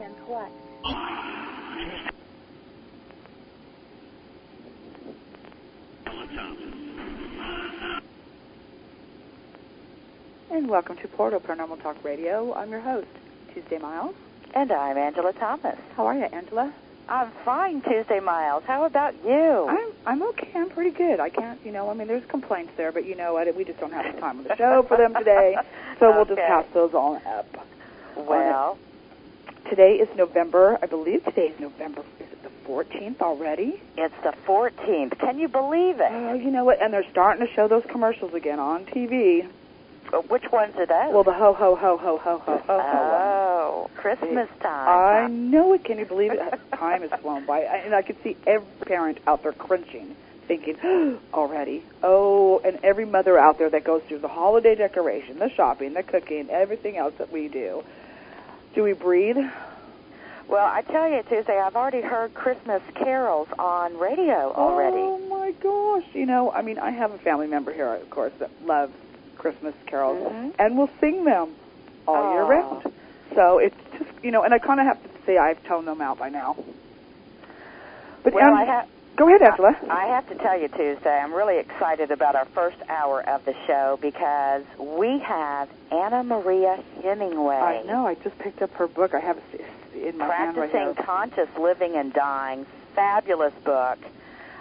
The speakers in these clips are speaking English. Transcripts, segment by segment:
And what? And welcome to Portal Paranormal Talk Radio. I'm your host, Tuesday Miles. And I'm Angela Thomas. How are you, Angela? I'm fine, Tuesday Miles. How about you? I'm okay. I'm pretty good. I can't, there's complaints there, but you know what? We just don't have the time on the show for them today, so we'll just pass those on up. Well, today is November. I believe today is November. Is it the 14th already? It's the 14th. Can you believe it? Oh, you know what? And they're starting to show those commercials again on TV. Which ones are those? Well, the ho, ho, ho, ho, ho, ho, ho, Oh, Christmas time. I know it. Can you believe it? Time has flown by. And I could see every parent out there cringing, thinking, already. Oh, and every mother out there that goes through the holiday decoration, the shopping, the cooking, everything else that we do. Do we breathe? Well, I tell you, Tuesday, I've already heard Christmas carols on radio already. Oh, my gosh. I have a family member here, of course, that loves Christmas carols, and we'll sing them all year round. So it's just, and I kind of have to say I've toned them out by now. But well, go ahead, Angela. I have to tell you, Tuesday, I'm really excited about our first hour of the show because we have Anna Maria Hemingway. I know. I just picked up her book. I have it in my hand right now. Practicing Conscious Living and Dying. Fabulous book.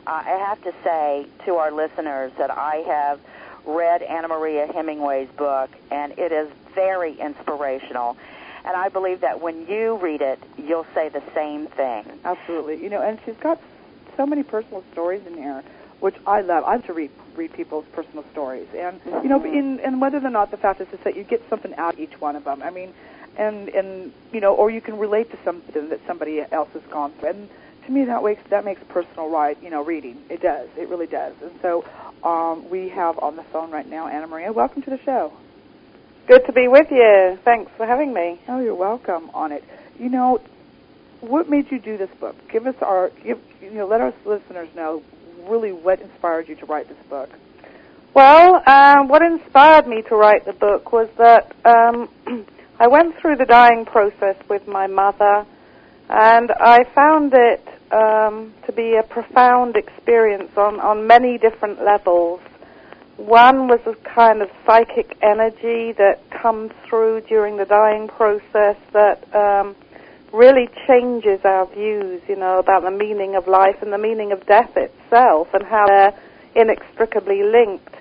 I have to say to our listeners that I have read Anna Maria Hemingway's book, and it is very inspirational. And I believe that when you read it, you'll say the same thing. Absolutely. And she's got so many personal stories in here, which I love. I love to read people's personal stories. And, and whether or not the fact is that you get something out of each one of them. I mean, or you can relate to something that somebody else has gone through. And to me, that makes personal reading. It does. It really does. And so we have on the phone right now Anna Maria. Welcome to the show. Good to be with you. Thanks for having me. Oh, you're welcome on it. What made you do this book? Let our listeners know really what inspired you to write this book. Well, what inspired me to write the book was that I went through the dying process with my mother, and I found it to be a profound experience on many different levels. One was a kind of psychic energy that comes through during the dying process that really changes our views, about the meaning of life and the meaning of death itself and how they're inextricably linked.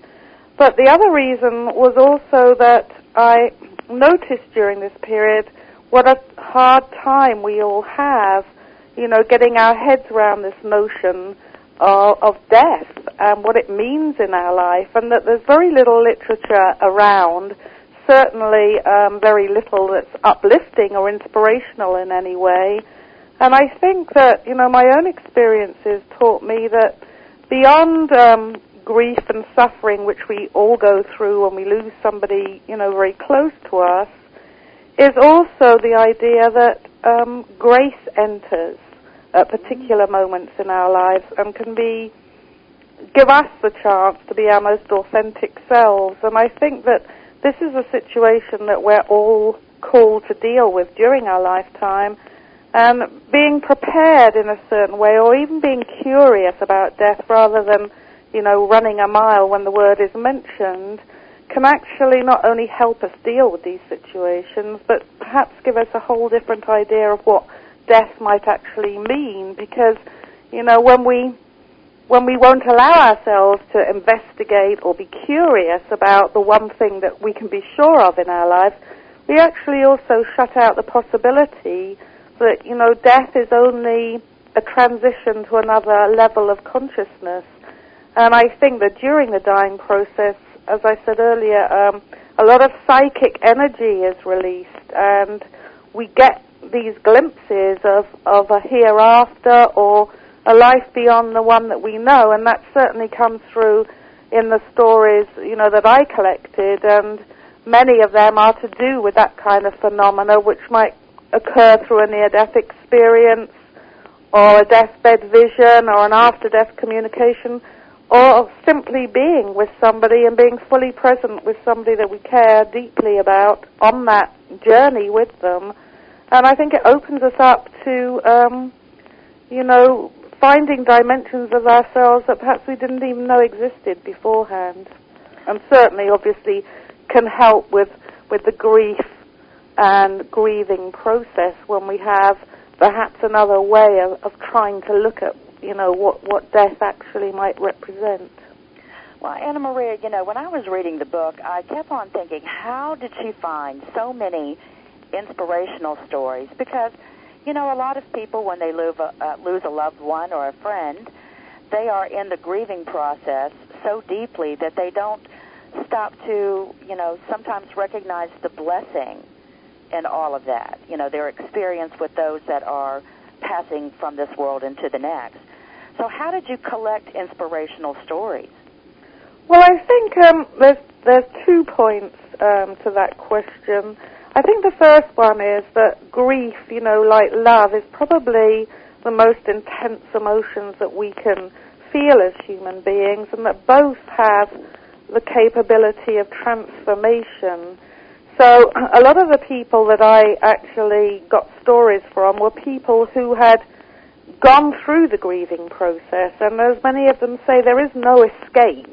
But the other reason was also that I noticed during this period what a hard time we all have, getting our heads around this notion of death and what it means in our life, and that there's very little literature around, certainly very little that's uplifting or inspirational in any way. And I think that, my own experiences taught me that beyond grief and suffering, which we all go through when we lose somebody, very close to us, is also the idea that grace enters at particular moments in our lives and can give us the chance to be our most authentic selves. And I think that this is a situation that we're all called to deal with during our lifetime, and being prepared in a certain way, or even being curious about death rather than, running a mile when the word is mentioned, can actually not only help us deal with these situations, but perhaps give us a whole different idea of what death might actually mean. Because, when we won't allow ourselves to investigate or be curious about the one thing that we can be sure of in our life, we actually also shut out the possibility that, death is only a transition to another level of consciousness. And I think that during the dying process, as I said earlier, a lot of psychic energy is released, and we get these glimpses of a hereafter or a life beyond the one that we know, and that certainly comes through in the stories, that I collected, and many of them are to do with that kind of phenomena, which might occur through a near-death experience, or a deathbed vision, or an after-death communication, or simply being with somebody and being fully present with somebody that we care deeply about on that journey with them. And I think it opens us up to, finding dimensions of ourselves that perhaps we didn't even know existed beforehand. And certainly, obviously, can help with the grief and grieving process when we have perhaps another way of trying to look at, what death actually might represent. Well, Anna Maria, when I was reading the book, I kept on thinking, how did she find so many inspirational stories? Because, a lot of people, when they lose a loved one or a friend, they are in the grieving process so deeply that they don't stop to, sometimes recognize the blessing in all of that, their experience with those that are passing from this world into the next. So how did you collect inspirational stories? Well, I think there's 2 points to that question. I think the first one is that grief, like love, is probably the most intense emotions that we can feel as human beings, and that both have the capability of transformation. So a lot of the people that I actually got stories from were people who had gone through the grieving process, and as many of them say, there is no escape.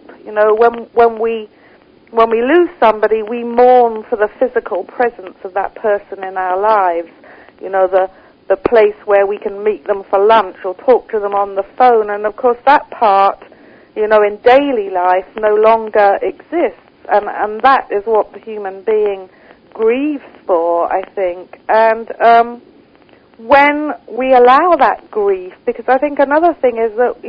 When we lose somebody, we mourn for the physical presence of that person in our lives. The place where we can meet them for lunch or talk to them on the phone, and of course that part, in daily life no longer exists, and that is what the human being grieves for, I think. And when we allow that grief, because I think another thing is that,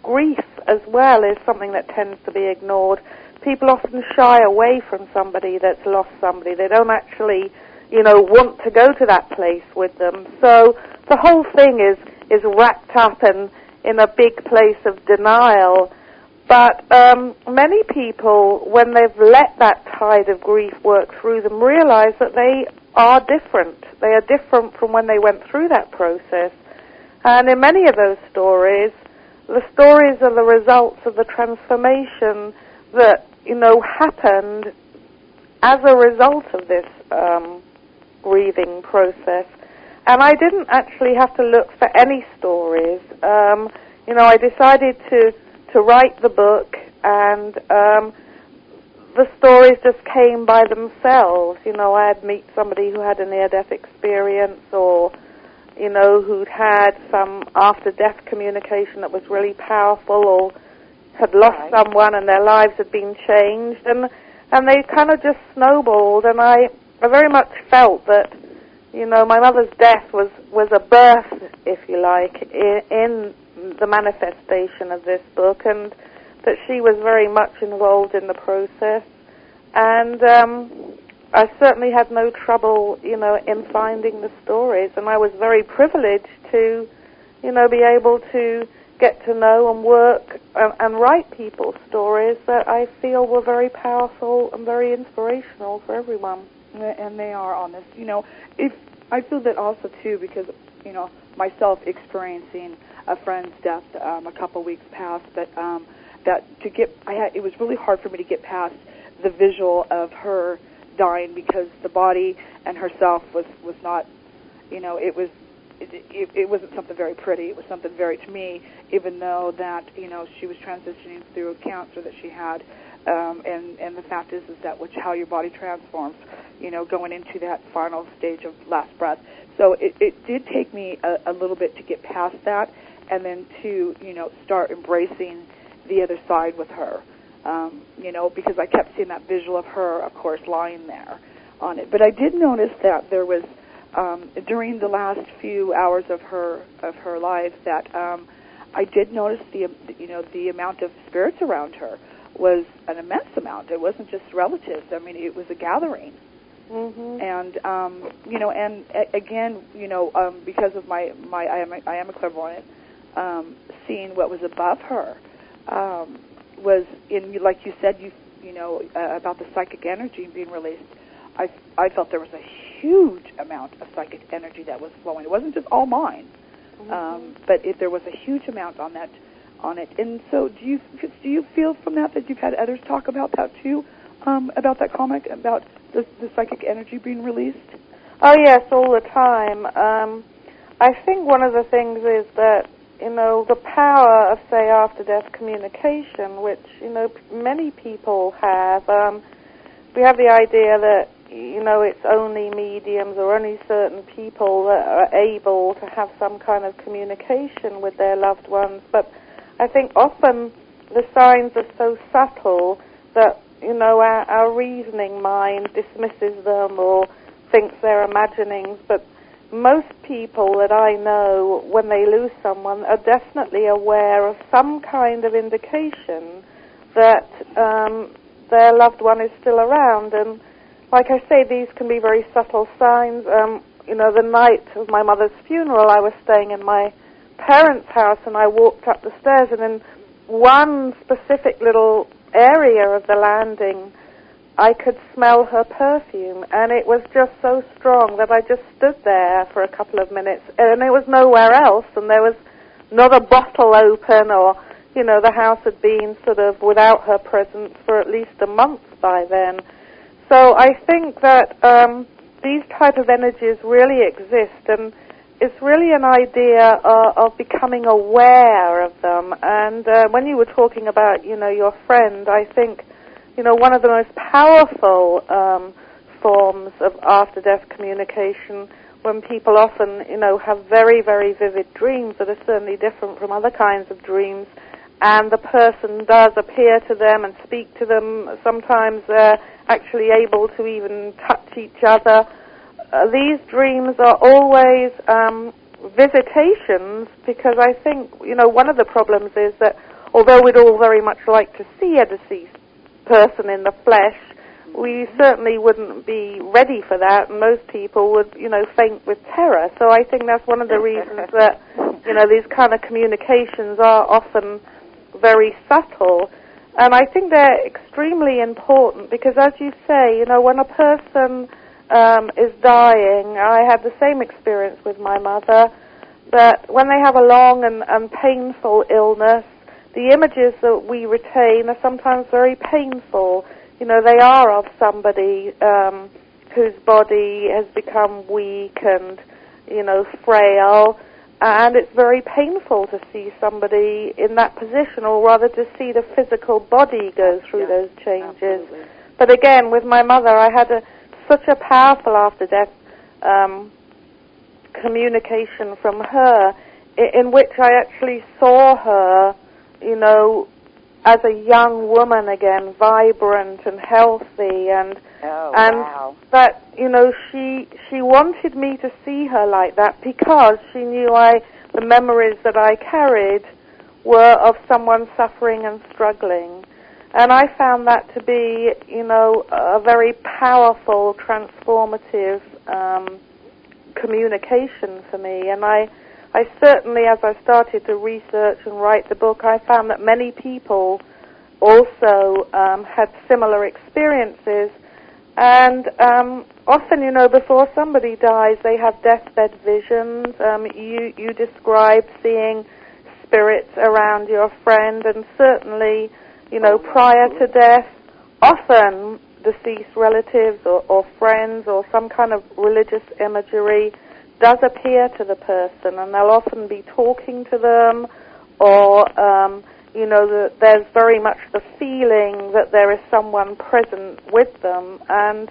grief as well is something that tends to be ignored. People often shy away from somebody that's lost somebody. They don't actually, want to go to that place with them. So the whole thing is wrapped up in a big place of denial. But many people, when they've let that tide of grief work through them, realize that they are different. They are different from when they went through that process. And in many of those stories, the stories are the results of the transformation that, happened as a result of this grieving process. And I didn't actually have to look for any stories. I decided to write the book, and the stories just came by themselves. I'd meet somebody who had a near-death experience, or, who'd had some after-death communication that was really powerful, or had lost someone and their lives had been changed, and they kind of just snowballed. And I very much felt that, my mother's death was a birth, if you like, in the manifestation of this book, and that she was very much involved in the process. And I certainly had no trouble, in finding the stories, and I was very privileged to, be able to get to know and work and write people's stories that I feel were very powerful and very inspirational for everyone. And they are honest. If I feel that also too, because myself experiencing a friend's death a couple weeks past, but it was really hard for me to get past the visual of her dying, because the body and herself was not, it wasn't something very pretty. It was something very, to me, even though that, she was transitioning through a cancer that she had, and the fact is that how your body transforms, going into that final stage of last breath. So it did take me a little bit to get past that, and then to, start embracing the other side with her, because I kept seeing that visual of her, of course, lying there on it. But I did notice that there was, during the last few hours of her life, that I did notice the amount of spirits around her was an immense amount. It wasn't just relatives. I mean, it was a gathering. Mm-hmm. And again, because of I am a clairvoyant, seeing what was above her was in, like you said, about the psychic energy being released. I felt there was a huge amount of psychic energy that was flowing. It wasn't just all mine, but there was a huge amount on it. And so, do you feel from that you've had others talk about that too, about that comic, about the psychic energy being released? Oh, yes, all the time. I think one of the things is that, the power of, say, after-death communication, which, many people have. We have the idea that, it's only mediums or only certain people that are able to have some kind of communication with their loved ones. But I think often the signs are so subtle that, our reasoning mind dismisses them or thinks they're imaginings. But most people that I know, when they lose someone, are definitely aware of some kind of indication that their loved one is still around. And like I say, these can be very subtle signs. The night of my mother's funeral, I was staying in my parents' house, and I walked up the stairs, and in one specific little area of the landing, I could smell her perfume, and it was just so strong that I just stood there for a couple of minutes, and there was nowhere else, and there was not a bottle open, or, the house had been sort of without her presence for at least a month by then. So I think that these type of energies really exist, and it's really an idea of becoming aware of them. And when you were talking about, your friend, I think, one of the most powerful forms of after-death communication, when people often, have very, very vivid dreams that are certainly different from other kinds of dreams, and the person does appear to them and speak to them. Sometimes they're actually able to even touch each other. These dreams are always visitations, because I think, one of the problems is that although we'd all very much like to see a deceased person in the flesh, we certainly wouldn't be ready for that, and most people would, faint with terror. So I think that's one of the reasons that, these kind of communications are often very subtle. And I think they're extremely important because, as you say, when a person is dying, I had the same experience with my mother, that when they have a long and painful illness, the images that we retain are sometimes very painful. They are of somebody whose body has become weak and, frail, and it's very painful to see somebody in that position, or rather to see the physical body go through those changes. Absolutely. But again, with my mother, I had such a powerful after-death communication from her, in which I actually saw her, as a young woman again, vibrant and healthy, and wow. that, she wanted me to see her like that because she knew the memories that I carried were of someone suffering and struggling. And I found that to be, a very powerful, transformative communication for me. And I certainly, as I started to research and write the book, I found that many people also had similar experiences. And often, before somebody dies, they have deathbed visions. You described seeing spirits around your friend, and certainly, prior to death, often deceased relatives or friends or some kind of religious imagery does appear to the person, and they'll often be talking to them, or, there's very much the feeling that there is someone present with them. And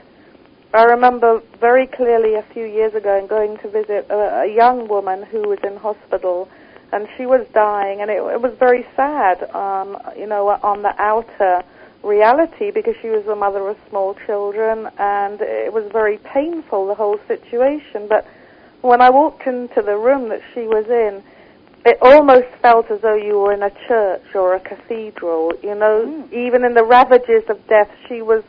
I remember very clearly a few years ago going to visit a young woman who was in hospital, and she was dying, and it was very sad, on the outer reality, because she was the mother of small children, and it was very painful, the whole situation. But when I walked into the room that she was in, it almost felt as though you were in a church or a cathedral, Even in the ravages of death, she was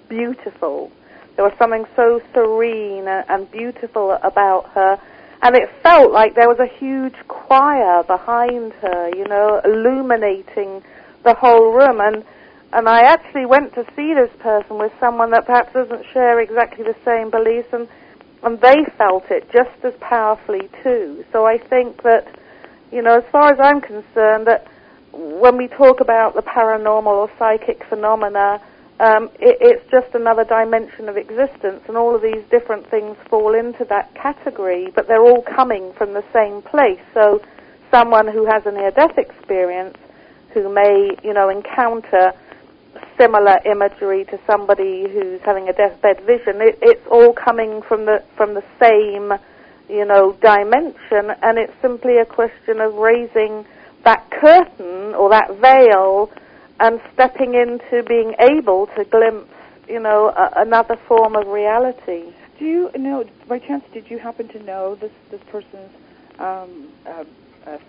beautiful. There was something so serene and beautiful about her. And it felt like there was a huge choir behind her, illuminating the whole room. And I actually went to see this person with someone that perhaps doesn't share exactly the same beliefs, and they felt it just as powerfully too. So I think that, as far as I'm concerned, that when we talk about the paranormal or psychic phenomena, it's just another dimension of existence, and all of these different things fall into that category, but they're all coming from the same place. So someone who has a near-death experience, who may, encounter similar imagery to somebody who's having a deathbed vision, it's all coming from the same, dimension, and it's simply a question of raising that curtain or that veil and stepping into being able to glimpse, another form of reality. Do you know, by chance, did you happen to know this person's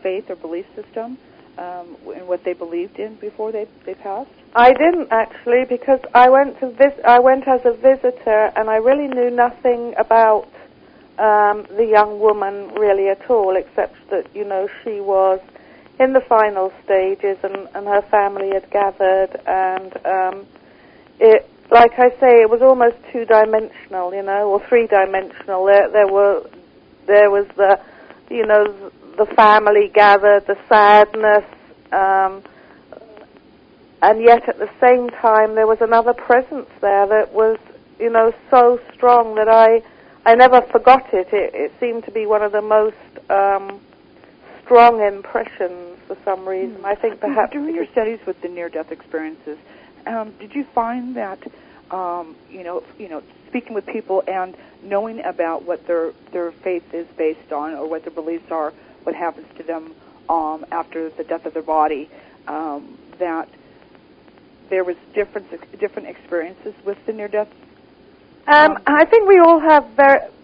faith or belief system and what they believed in before they passed? I didn't actually, because I went as a visitor, and I really knew nothing about the young woman really at all, except that she was in the final stages, and her family had gathered, and it, like I say, it was almost two-dimensional, or three-dimensional. There was the, the family gathered, the sadness, and yet at the same time there was another presence there that was, so strong that I never forgot it. It seemed to be one of the most strong impressions for some reason. I think perhaps during your studies with the near-death experiences, did you find that, speaking with people and knowing about what their faith is based on, or what their beliefs are, what happens to them after the death of their body, that there was different experiences with the near-death? I think we all have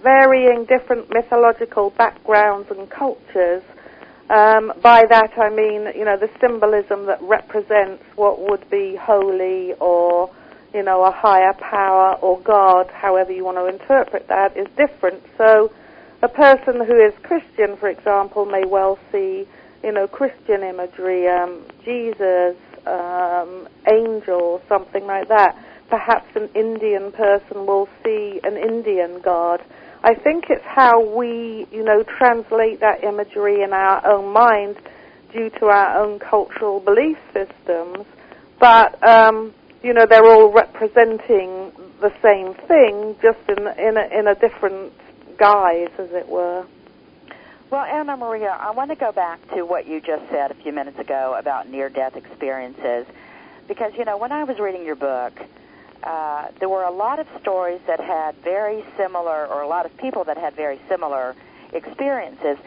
varying different mythological backgrounds and cultures. By that I mean, the symbolism that represents what would be holy or, a higher power or God, however you want to interpret that, is different. So a person who is Christian, for example, may well see, Christian imagery, Jesus, angel, something like that. Perhaps an Indian person will see an Indian God. I think it's how we, translate that imagery in our own mind due to our own cultural belief systems. But, they're all representing the same thing, just in a different guise, as it were. Well, Anna Maria, I want to go back to what you just said a few minutes ago about near-death experiences, because, when I was reading your book, there were a lot of stories that had very similar, or a lot of people that had very similar experiences.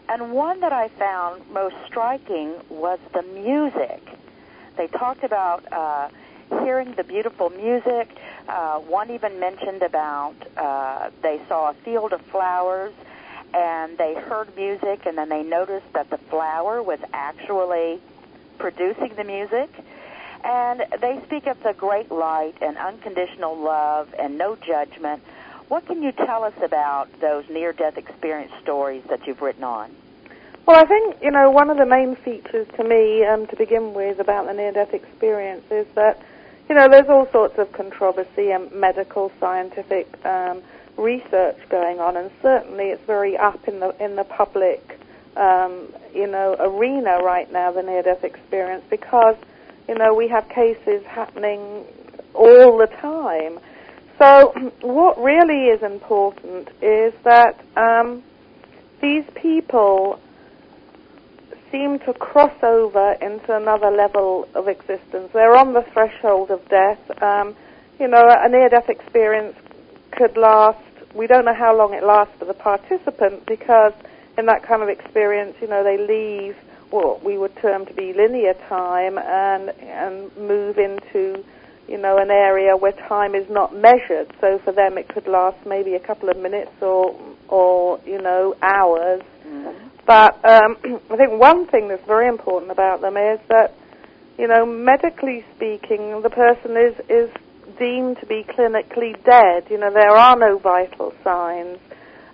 And one that I found most striking was the music. They talked about hearing the beautiful music. One even mentioned about they saw a field of flowers, and they heard music, and then they noticed that the flower was actually producing the music. And they speak of the great light and unconditional love and no judgment. What can you tell us about those near-death experience stories that you've written on? Well, I think, one of the main features to me, to begin with, about the near-death experience is that, there's all sorts of controversy and medical, scientific research going on, and certainly it's very up in the public, arena right now, the near-death experience, because we have cases happening all the time. So what really is important is that these people seem to cross over into another level of existence. They're on the threshold of death. A near-death experience could last, we don't know how long it lasts for the participant, because in that kind of experience, they leave what we would term to be linear time and move into, an area where time is not measured. So for them it could last maybe a couple of minutes or hours. Mm-hmm. But I think one thing that's very important about them is that, medically speaking, the person is deemed to be clinically dead. There are no vital signs.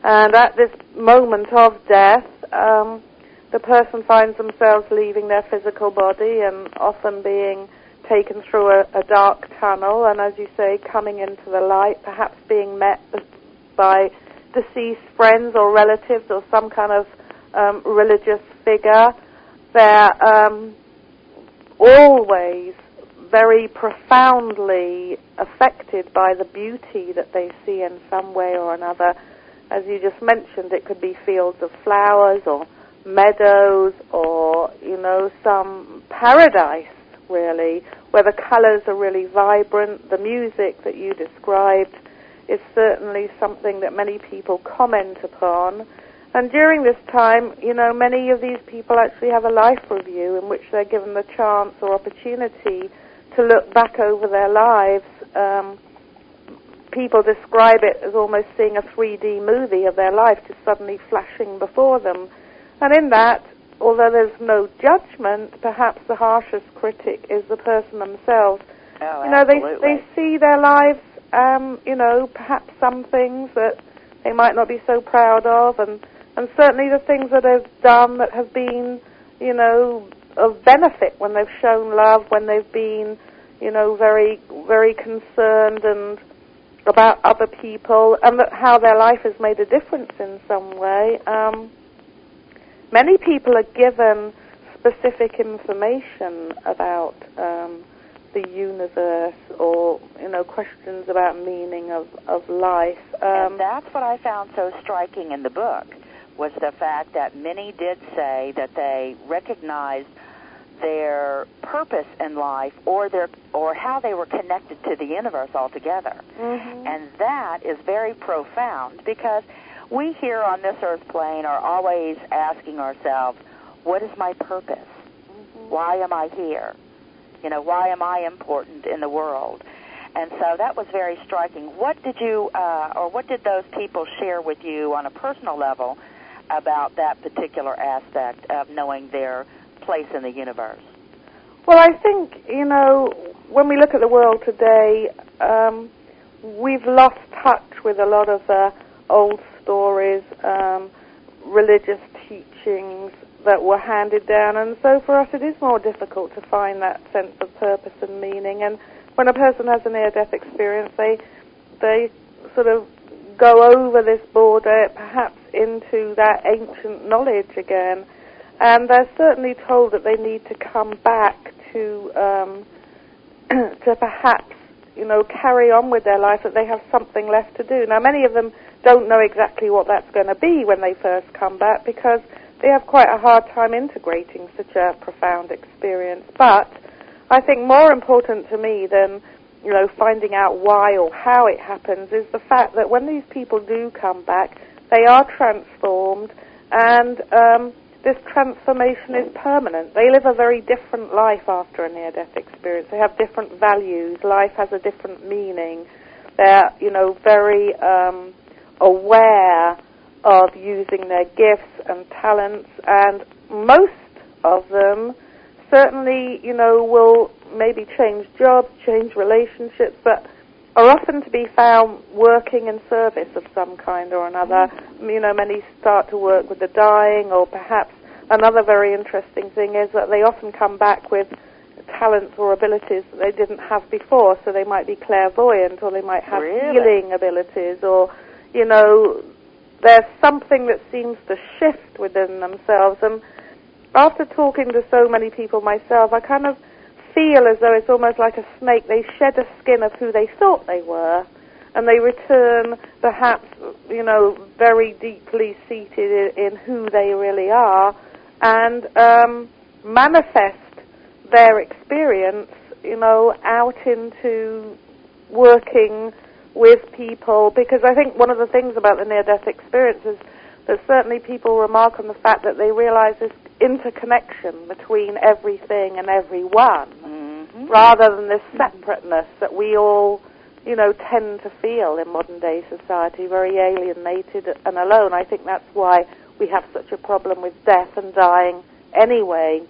And at this moment of death, the person finds themselves leaving their physical body and often being taken through a dark tunnel, and as you say, coming into the light, perhaps being met by deceased friends or relatives or some kind of religious figure. They're always very profoundly affected by the beauty that they see in some way or another. As you just mentioned, it could be fields of flowers or meadows or, some paradise, really, where the colors are really vibrant. The music that you described is certainly something that many people comment upon. And during this time, many of these people actually have a life review in which they're given the chance or opportunity to look back over their lives. People describe it as almost seeing a 3D movie of their life just suddenly flashing before them. And in that, although there's no judgment, perhaps the harshest critic is the person themselves. Oh, absolutely. They see their lives, perhaps some things that they might not be so proud of, and certainly the things that they've done that have been, of benefit when they've shown love, when they've been, very, very concerned and about other people, and that how their life has made a difference in some way. Many people are given specific information about the universe or, questions about meaning of life. And that's what I found so striking in the book, was the fact that many did say that they recognized their purpose in life or how they were connected to the universe altogether. Mm-hmm. And that is very profound, because we here on this earth plane are always asking ourselves, what is my purpose? Mm-hmm. Why am I here? Why am I important in the world? And so that was very striking. What did you, or what did those people share with you on a personal level about that particular aspect of knowing their place in the universe? Well, I think, when we look at the world today, we've lost touch with a lot of old stories, religious teachings that were handed down, and so for us it is more difficult to find that sense of purpose and meaning. And when a person has a near-death experience, they sort of go over this border, perhaps into that ancient knowledge again, and they're certainly told that they need to come back to to perhaps carry on with their life, that they have something left to do. Now, many of them don't know exactly what that's going to be when they first come back, because they have quite a hard time integrating such a profound experience. But I think more important to me than finding out why or how it happens is the fact that when these people do come back, they are transformed, and this transformation is permanent. They live a very different life after a near-death experience. They have different values. Life has a different meaning. They're, very aware of using their gifts and talents, and most of them certainly, will maybe change jobs, change relationships, but are often to be found working in service of some kind or another. Many start to work with the dying, or perhaps another very interesting thing is that they often come back with talents or abilities that they didn't have before. So they might be clairvoyant, or they might have healing abilities, or, there's something that seems to shift within themselves. And after talking to so many people myself, I kind of feel as though it's almost like a snake. They shed a skin of who they thought they were, and they return perhaps, very deeply seated in who they really are, and manifest their experience, out into working with people. Because I think one of the things about the near-death experience is that certainly people remark on the fact that they realize this interconnection between everything and everyone, rather than this separateness that we all, tend to feel in modern-day society, very alienated and alone. I think that's why we have such a problem with death and dying anyway.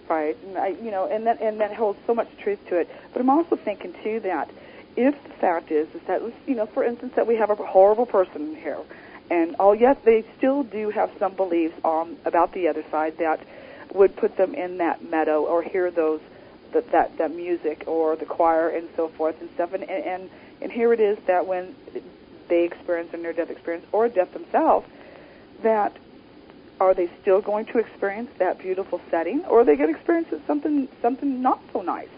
Right, and that holds so much truth to it. But I'm also thinking, too, that if the fact is that, for instance, that we have a horrible person here, and yes, they still do have some beliefs about the other side that would put them in that meadow, or hear that music or the choir and so forth and stuff. And here it is that when they experience a near-death experience or death themselves, that are they still going to experience that beautiful setting, or are they going to experience something not so nice?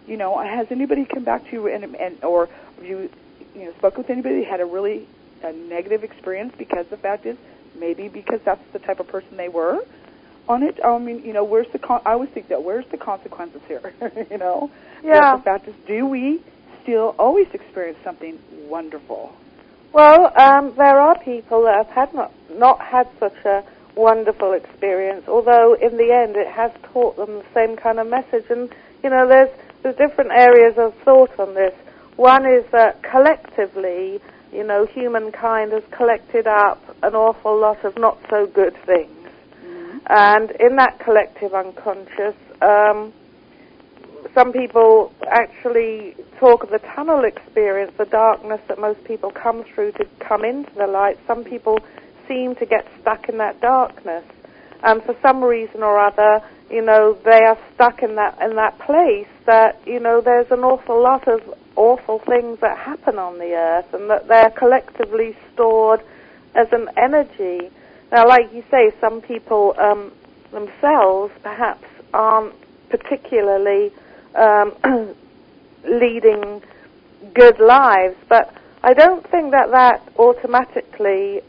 has anybody come back to you and or have you spoke with anybody that had a negative experience because the fact is maybe because that's the type of person they were on it? I mean, where's I always think that where's the consequences here? Yeah. But the fact is, do we still always experience something wonderful? Well, there are people that have not had such a wonderful experience, although in the end it has taught them the same kind of message. And, there's different areas of thought on this. One is that collectively, humankind has collected up an awful lot of not so good things. Mm-hmm. And in that collective unconscious, some people actually talk of the tunnel experience, the darkness that most people come through to come into the light. Some people seem to get stuck in that darkness. And for some reason or other, they are stuck in that place that, there's an awful lot of awful things that happen on the earth and that they're collectively stored as an energy. Now, like you say, some people themselves perhaps aren't particularly leading good lives, but I don't think that automatically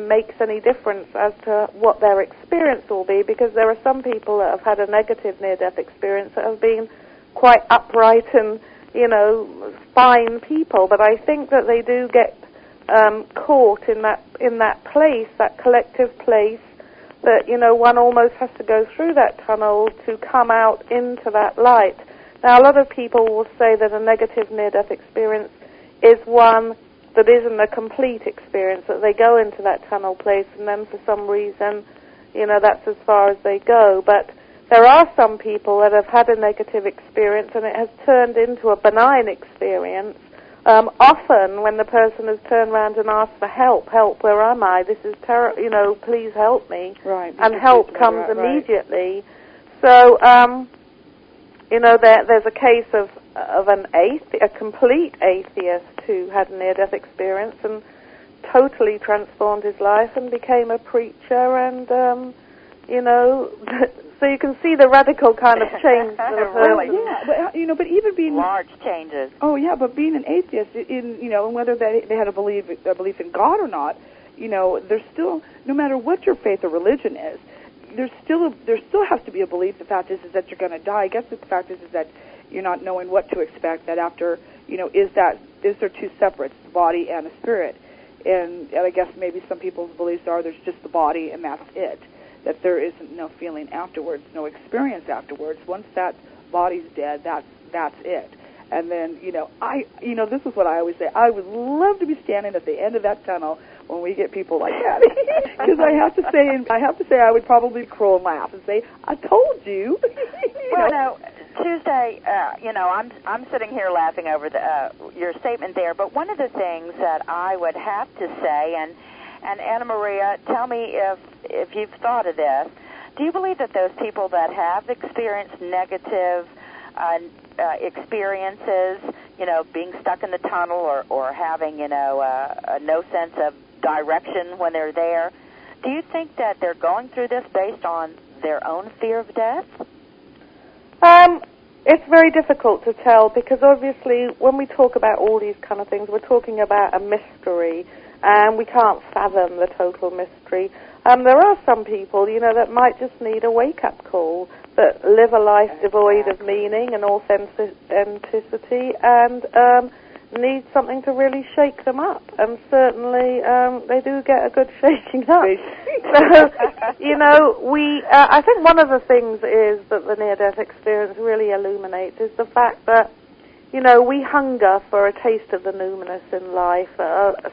makes any difference as to what their experience will be, because there are some people that have had a negative near-death experience that have been quite upright and, fine people, but I think that they do get caught in that place, that collective place, that, one almost has to go through that tunnel to come out into that light. Now, a lot of people will say that a negative near-death experience is one that isn't a complete experience, that they go into that tunnel place and then for some reason, that's as far as they go. But there are some people that have had a negative experience and it has turned into a benign experience. Often when the person has turned around and asked for help, where am I? This is terrible, please help me. Right. And help comes immediately. So, there's a case of a complete atheist who had a near-death experience and totally transformed his life and became a preacher and, so you can see the radical kind of change. Really? Yeah, but even being large changes. Oh yeah, but being an atheist, whether they had a belief in God or not, there's still, no matter what your faith or religion is, there still has to be a belief. The fact is that you're going to die. I guess the fact is that you're not knowing what to expect. That after, is there two separates, the body and the spirit? And I guess maybe some people's beliefs are there's just the body and that's it. That there isn't no feeling afterwards, no experience afterwards. Once that body's dead, that's it. And then, this is what I always say. I would love to be standing at the end of that tunnel when we get people like that, because I have to say, I would probably crow and laugh and say, "I told you." Well, Tuesday, I'm sitting here laughing over your statement there. But one of the things that I would have to say, and Anna Maria, tell me if you've thought of this. Do you believe that those people that have experienced negative experiences, being stuck in the tunnel or having, no sense of direction when they're there, do you think that they're going through this based on their own fear of death? It's very difficult to tell, because obviously when we talk about all these kind of things, we're talking about a mystery, and we can't fathom the total mystery. There are some people, that might just need a wake-up call, that live a life devoid of meaning and authenticity, and need something to really shake them up. And certainly they do get a good shaking up. So, I think one of the things is that the near-death experience really illuminates is the fact that, we hunger for a taste of the numinous in life,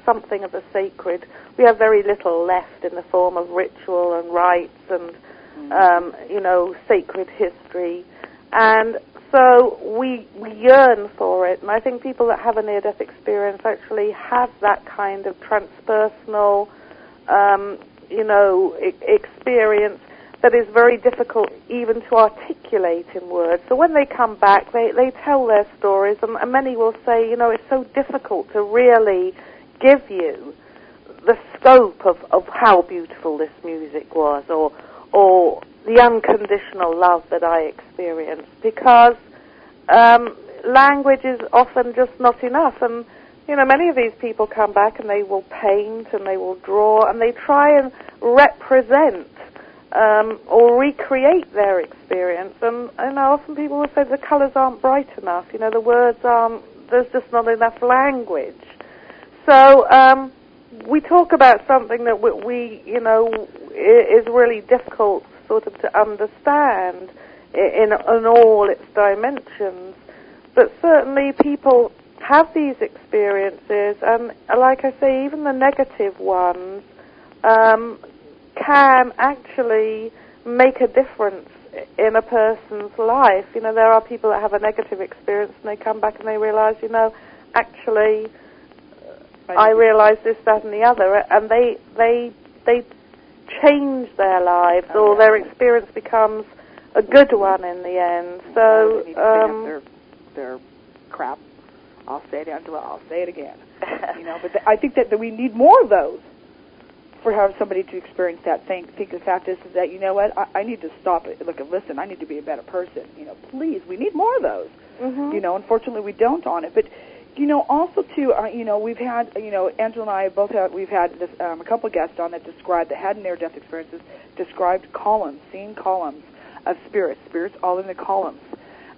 something of the sacred. We have very little left in the form of ritual and rites and, sacred history. And so we yearn for it. And I think people that have a near-death experience actually have that kind of transpersonal, experience that is very difficult even to articulate in words. So when they come back, they tell their stories, and many will say, it's so difficult to really give you the scope of how beautiful this music was, or the unconditional love that I experienced, because language is often just not enough. And, many of these people come back and they will paint and they will draw and they try and represent or recreate their experience. And often people will say the colours aren't bright enough, the words aren't, there's just not enough language. So we talk about something that we is really difficult sort of to understand in all its dimensions. But certainly people have these experiences, and like I say, even the negative ones can actually make a difference in a person's life. There are people that have a negative experience and they come back and they realize, actually, I realize this, that, and the other, and they change their lives, or their experience becomes a good one in the end. So their crap. I'll say it until I'll say it again. But I think that we need more of those for having somebody to experience that thing. I think the fact is that, I need to stop it. Look, listen, I need to be a better person. Please, we need more of those. Mm-hmm. Unfortunately, we don't on it. But, also, too, we've had, Angela and I we've had this, a couple of guests on that had near-death experiences, described seeing columns of spirits all in the columns.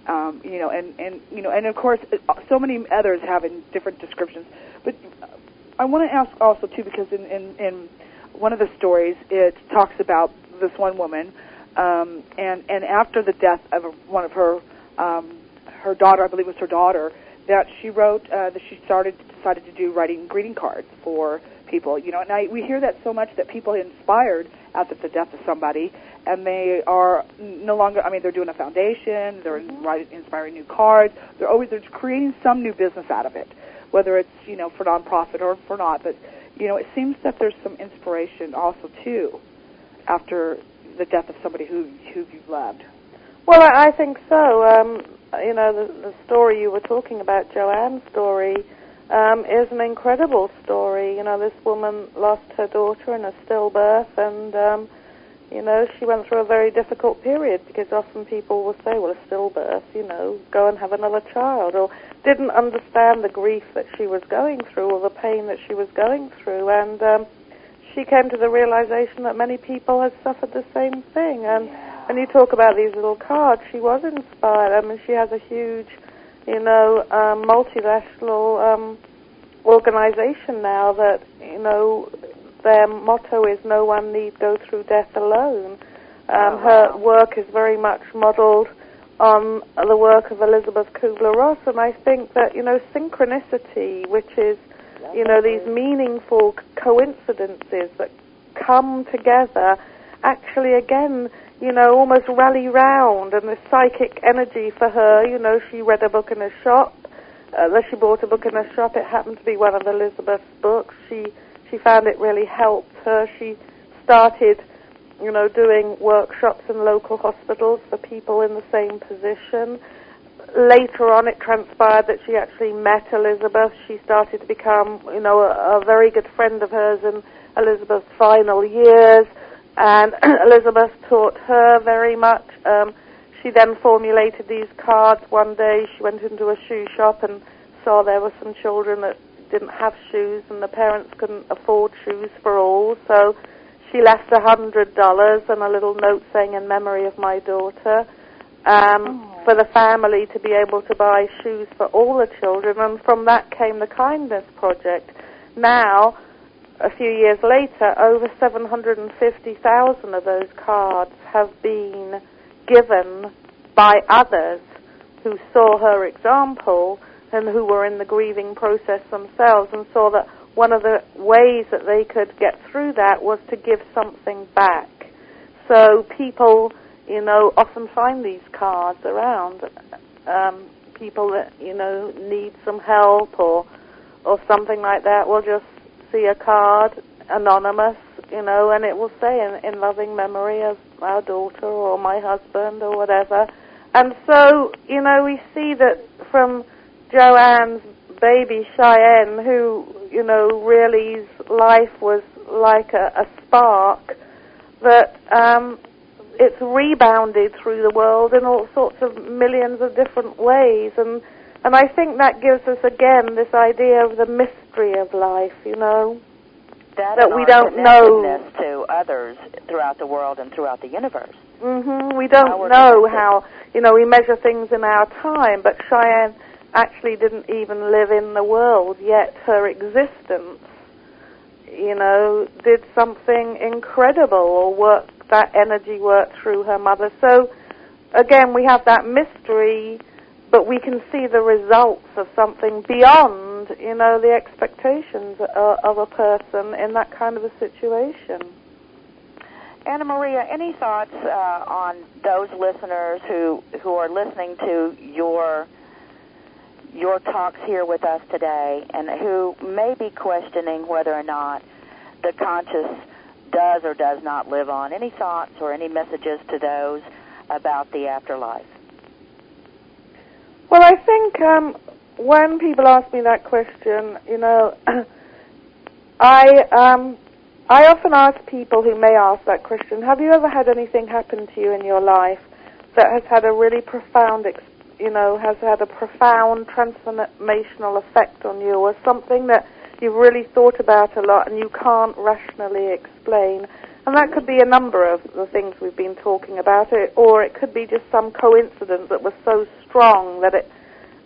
And of course, so many others have in different descriptions. But I want to ask also, too, because in one of the stories, it talks about this one woman, and after the death of one of her daughter, I believe it was her daughter, that she wrote, that she decided to do writing greeting cards for people. And we hear that so much that people are inspired after the death of somebody, and they are no longer, they're doing a foundation, they're inspiring new cards, they're creating some new business out of it, whether it's, for nonprofit or for not. But, it seems that there's some inspiration also, too, after the death of somebody who you've loved. Well, I think so. The story you were talking about, Joanne's story, is an incredible story. This woman lost her daughter in a stillbirth, and, she went through a very difficult period, because often people will say, well, a stillbirth, go and have another child, or didn't understand the grief that she was going through or the pain that she was going through. And she came to the realization that many people had suffered the same thing. And when you talk about these little cards, she was inspired. She has a huge, multinational organization now that, their motto is no one need go through death alone. Her work is very much modeled on the work of Elizabeth Kubler-Ross, and I think that, synchronicity, which is, these meaningful coincidences that come together, actually, again, almost rally round, and the psychic energy for her, she read a book in a shop, she bought a book in a shop, it happened to be one of Elizabeth's books, she found it really helped her, she started, doing workshops in local hospitals for people in the same position. Later on, it transpired that she actually met Elizabeth. She started to become, a very good friend of hers in Elizabeth's final years, and Elizabeth taught her very much. She then formulated these cards. One day, she went into a shoe shop and saw there were some children that didn't have shoes, and the parents couldn't afford shoes for all, so she left $100 and a little note saying, in memory of my daughter, for the family to be able to buy shoes for all the children. And from that came the Kindness Project. Now, a few years later, over 750,000 of those cards have been given by others who saw her example and who were in the grieving process themselves, and saw that one of the ways that they could get through that was to give something back. So people, often find these cards around. People that, need some help or something like that will just see a card, anonymous, and it will say in loving memory of our daughter or my husband or whatever. And so, we see that from Joanne's baby Cheyenne, who, really's life was like a spark, that it's rebounded through the world in all sorts of millions of different ways, and I think that gives us again this idea of the mystery of life, that we don't know to others throughout the world and throughout the universe. We don't know how, we measure things in our time, but Cheyenne actually didn't even live in the world, yet her existence, did something incredible, or that energy worked through her mother. So, again, we have that mystery, but we can see the results of something beyond, the expectations of a person in that kind of a situation. Anna Maria, any thoughts on those listeners who are listening to your talks here with us today and who may be questioning whether or not the conscious does or does not live on? Any thoughts or any messages to those about the afterlife? Well, I think when people ask me that question, I often ask people who may ask that question, have you ever had anything happen to you in your life that has had a really profound, has had a profound transformational effect on you, or something that you've really thought about a lot and you can't rationally explain? And that could be a number of the things we've been talking about, or it could be just some coincidence that was so strong that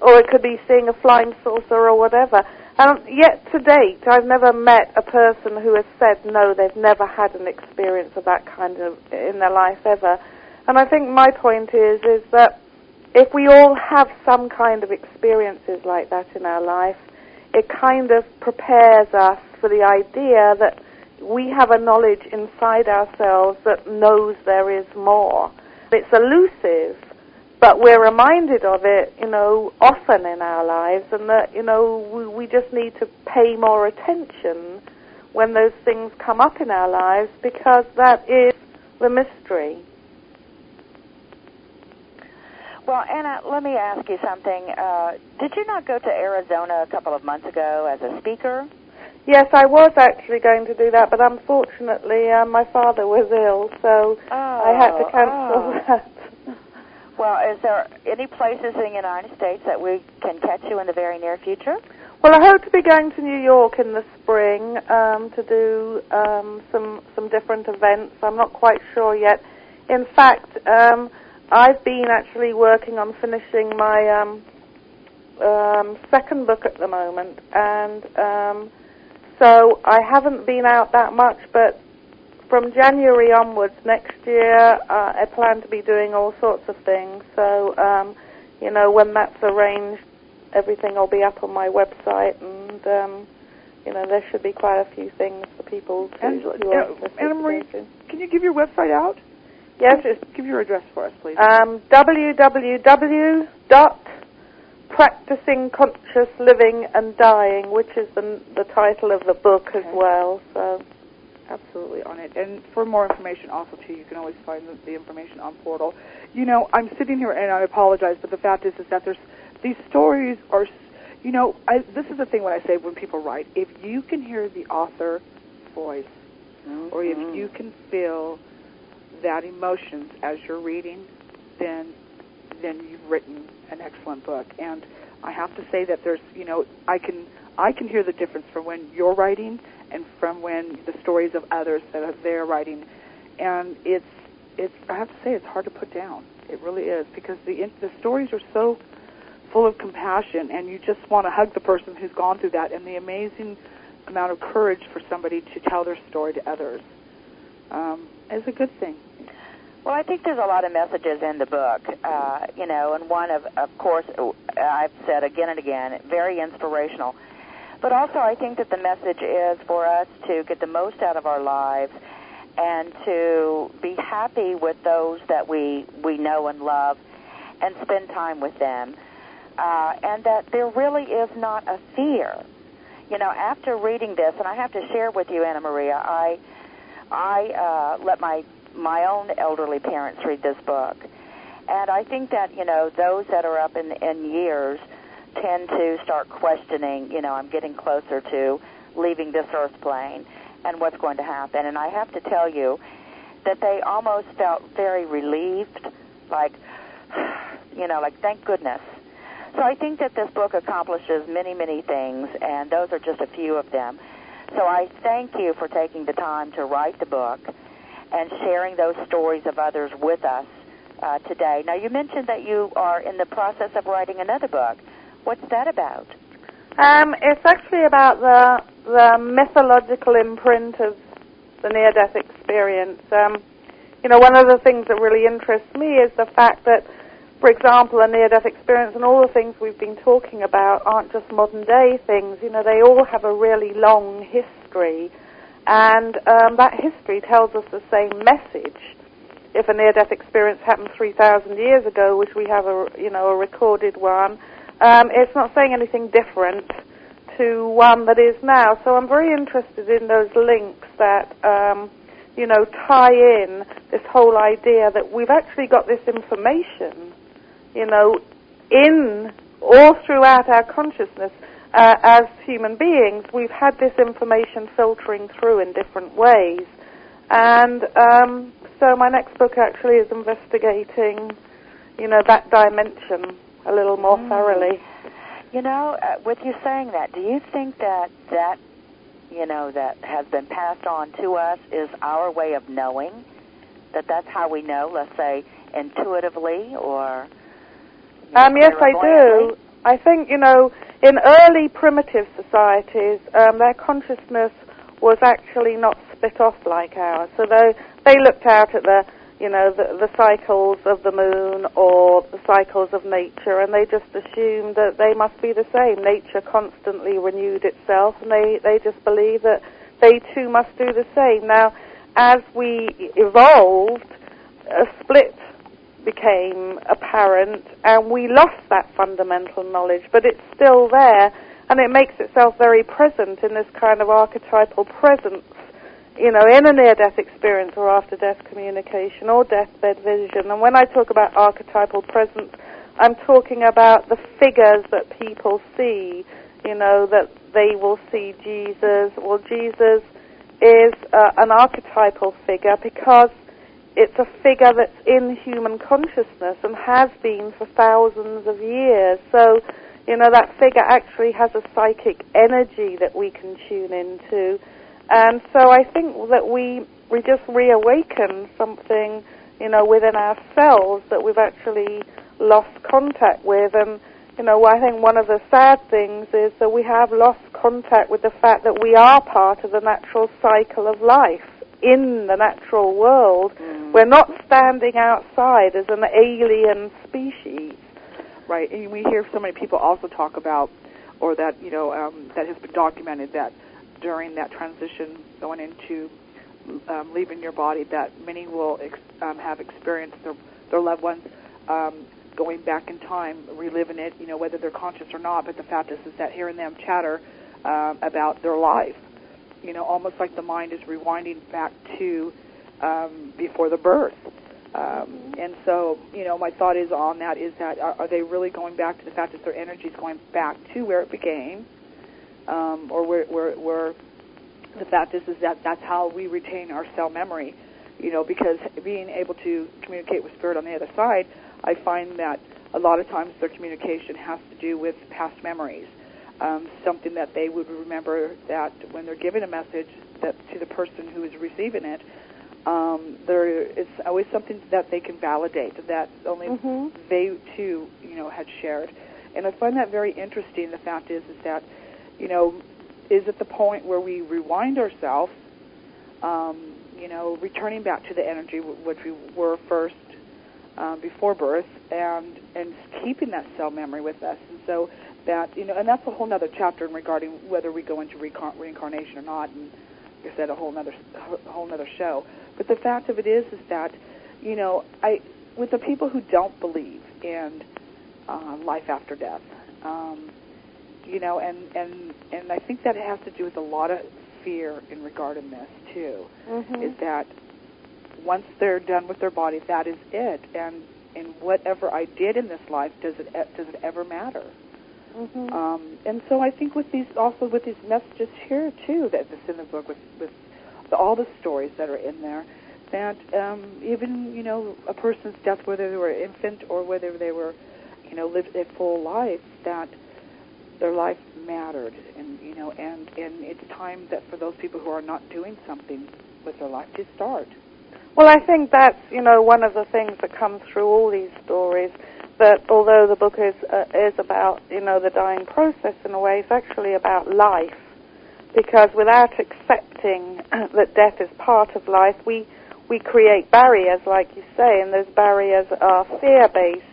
or it could be seeing a flying saucer or whatever. And yet to date, I've never met a person who has said, no, they've never had an experience of that kind of in their life ever. And I think my point is that if we all have some kind of experiences like that in our life, it kind of prepares us for the idea that we have a knowledge inside ourselves that knows there is more. It's elusive, but we're reminded of it, often in our lives, and that, we just need to pay more attention when those things come up in our lives, because that is the mystery. Well, Anna, let me ask you something. Did you not go to Arizona a couple of months ago as a speaker? Yes, I was actually going to do that, but unfortunately my father was ill, so I had to cancel that. Well, is there any places in the United States that we can catch you in the very near future? Well, I hope to be going to New York in the spring to do some different events. I'm not quite sure yet. In fact, I've been actually working on finishing my second book at the moment, and so I haven't been out that much, but from January onwards next year, I plan to be doing all sorts of things. So, when that's arranged, everything will be up on my website, and, there should be quite a few things for people to... Anna Marie, can you give your website out? Yes. Just give your address for us, please. www.practicingconsciouslivinganddying, which is the title of the book as well, so... Absolutely on it. And for more information also, too, you can always find the information on Portal. I'm sitting here, and I apologize, but the fact is that these stories are, this is the thing when I say when people write, if you can hear the author's voice, or if you can feel that emotions as you're reading, then you've written an excellent book. And I have to say that there's, I can hear the difference from when you're writing and from when the stories of others that they're writing, and it's I have to say it's hard to put down. It really is, because the stories are so full of compassion, and you just want to hug the person who's gone through that, and the amazing amount of courage for somebody to tell their story to others is a good thing. Well, I think there's a lot of messages in the book, and one of course, I've said again and again, very inspirational. But also I think that the message is for us to get the most out of our lives and to be happy with those that we know and love and spend time with them. And that there really is not a fear. After reading this, and I have to share with you, Anna Maria, I let my own elderly parents read this book. And I think that, those that are up in years tend to start questioning, I'm getting closer to leaving this earth plane and what's going to happen. And I have to tell you that they almost felt very relieved, like, like, thank goodness. So I think that this book accomplishes many, many things, and those are just a few of them. So I thank you for taking the time to write the book and sharing those stories of others with us today. Now, you mentioned that you are in the process of writing another book. What's that about? It's actually about the mythological imprint of the near-death experience. One of the things that really interests me is the fact that, for example, a near-death experience and all the things we've been talking about aren't just modern-day things. They all have a really long history, and that history tells us the same message. If a near-death experience happened 3,000 years ago, which we have a recorded one, it's not saying anything different to one that is now. So I'm very interested in those links that, tie in this whole idea that we've actually got this information, in all throughout our consciousness as human beings. We've had this information filtering through in different ways. And so my next book actually is investigating, that dimension a little more thoroughly. With you saying that, do you think that has been passed on to us is our way of knowing? That's how we know, let's say, intuitively or... yes, I do. I think, in early primitive societies, their consciousness was actually not split off like ours. So they looked out at the cycles of the moon or the cycles of nature, and they just assumed that they must be the same. Nature constantly renewed itself, and they just believed that they too must do the same. Now, as we evolved, a split became apparent, and we lost that fundamental knowledge, but it's still there, and it makes itself very present in this kind of archetypal presence, in a near-death experience or after-death communication or deathbed vision. And when I talk about archetypal presence, I'm talking about the figures that people see, that they will see Jesus. Well, Jesus is an archetypal figure because it's a figure that's in human consciousness and has been for thousands of years. So, that figure actually has a psychic energy that we can tune into. And so I think that we just reawaken something, within ourselves that we've actually lost contact with. And, I think one of the sad things is that we have lost contact with the fact that we are part of the natural cycle of life in the natural world. We're not standing outside as an alien species. Right, and we hear so many people also talk about, or that, that has been documented, that during that transition going into leaving your body, that many will have experienced their loved ones going back in time, reliving it, whether they're conscious or not. But the fact is that hearing them chatter about their life, almost like the mind is rewinding back to before the birth. And so, my thought is on that is that are they really going back to the fact that their energy is going back to where it began? Or where the fact is that that's how we retain our cell memory, because being able to communicate with spirit on the other side, I find that a lot of times their communication has to do with past memories, something that they would remember that when they're giving a message that to the person who is receiving it, there is always something that they can validate that only they too, had shared. And I find that very interesting. The fact is that, is at the point where we rewind ourselves, returning back to the energy which we were first before birth, and keeping that cell memory with us. And so that, and that's a whole other chapter regarding whether we go into reincarnation or not, and like I said, a whole other show. But the fact of it is that, with the people who don't believe in life after death, and I think that it has to do with a lot of fear in regarding this too. Is that once they're done with their body, that is it, and whatever I did in this life, does it ever matter? And so I think with these messages here too, that's in the book, with all the stories that are in there, that even, a person's death, whether they were an infant or whether they were, lived a full life, that their life mattered, and it's time that for those people who are not doing something with their life to start. Well, I think that's, one of the things that comes through all these stories, that although the book is about, the dying process in a way, it's actually about life, because without accepting that death is part of life, we create barriers, like you say, and those barriers are fear-based.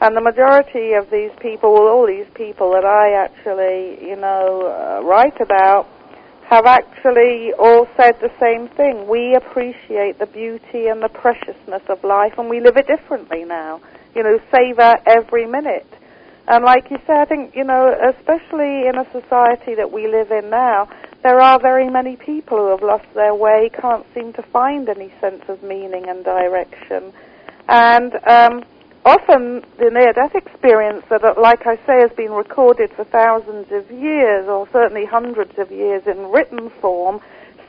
And the majority of these people, all these people that I actually, write about, have actually all said the same thing. We appreciate the beauty and the preciousness of life, and we live it differently now. Savor every minute. And like you said, I think, especially in a society that we live in now, there are very many people who have lost their way, can't seem to find any sense of meaning and direction. And often the near-death experience that, like I say, has been recorded for thousands of years, or certainly hundreds of years in written form,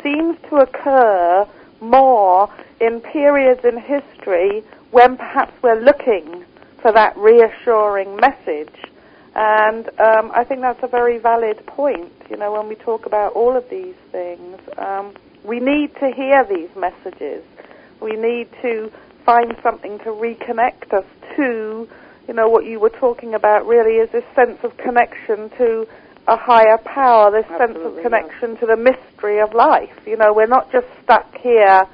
seems to occur more in periods in history when perhaps we're looking for that reassuring message. And I think that's a very valid point, when we talk about all of these things. We need to hear these messages. We need to find something to reconnect us to, what you were talking about really is this sense of connection to a higher power, this sense of connection to the mystery of life. We're not just stuck here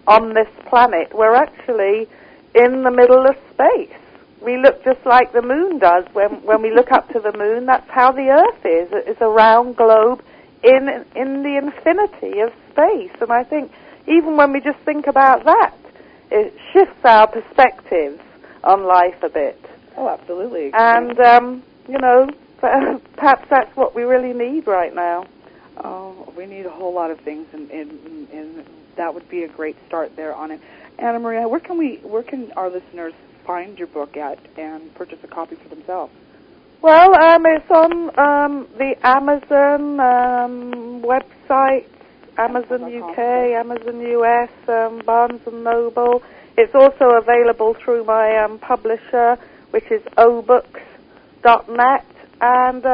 on this planet. We're actually in the middle of space. We look just like the moon does when we look up to the moon. That's how the Earth is. It's a round globe in the infinity of space. And I think even when we just think about that, it shifts our perspectives on life a bit. Oh, absolutely. And, perhaps that's what we really need right now. Oh, we need a whole lot of things, and that would be a great start there on it. Anna Maria, where can our listeners find your book at and purchase a copy for themselves? Well, it's on the Amazon website, Amazon UK, Amazon US, Barnes & Noble. It's also available through my publisher, which is obooks.net, and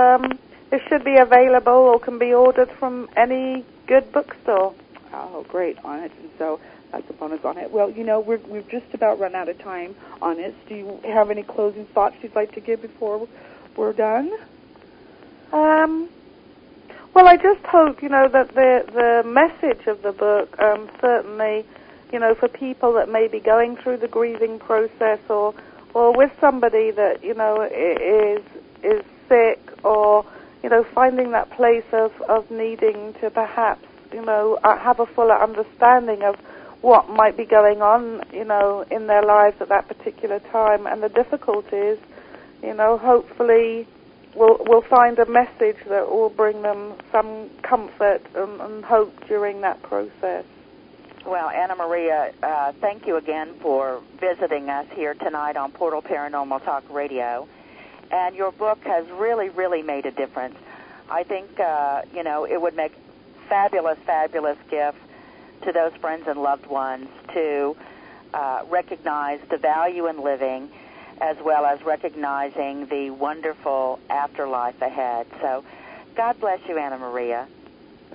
it should be available or can be ordered from any good bookstore. Oh, great, on it. And so that's a bonus on it. Well, we've just about run out of time on it. Do you have any closing thoughts you'd like to give before we're done? Well, I just hope, that the message of the book, certainly, for people that may be going through the grieving process or with somebody that, is sick or, finding that place of needing to perhaps, have a fuller understanding of what might be going on, in their lives at that particular time and the difficulties, hopefully we'll find a message that will bring them some comfort and hope during that process. Well, Anna Maria, thank you again for visiting us here tonight on Portal Paranormal Talk Radio. And your book has really, really made a difference. I think, it would make fabulous, fabulous gift to those friends and loved ones to recognize the value in living, as well as recognizing the wonderful afterlife ahead. So, God bless you, Anna Maria.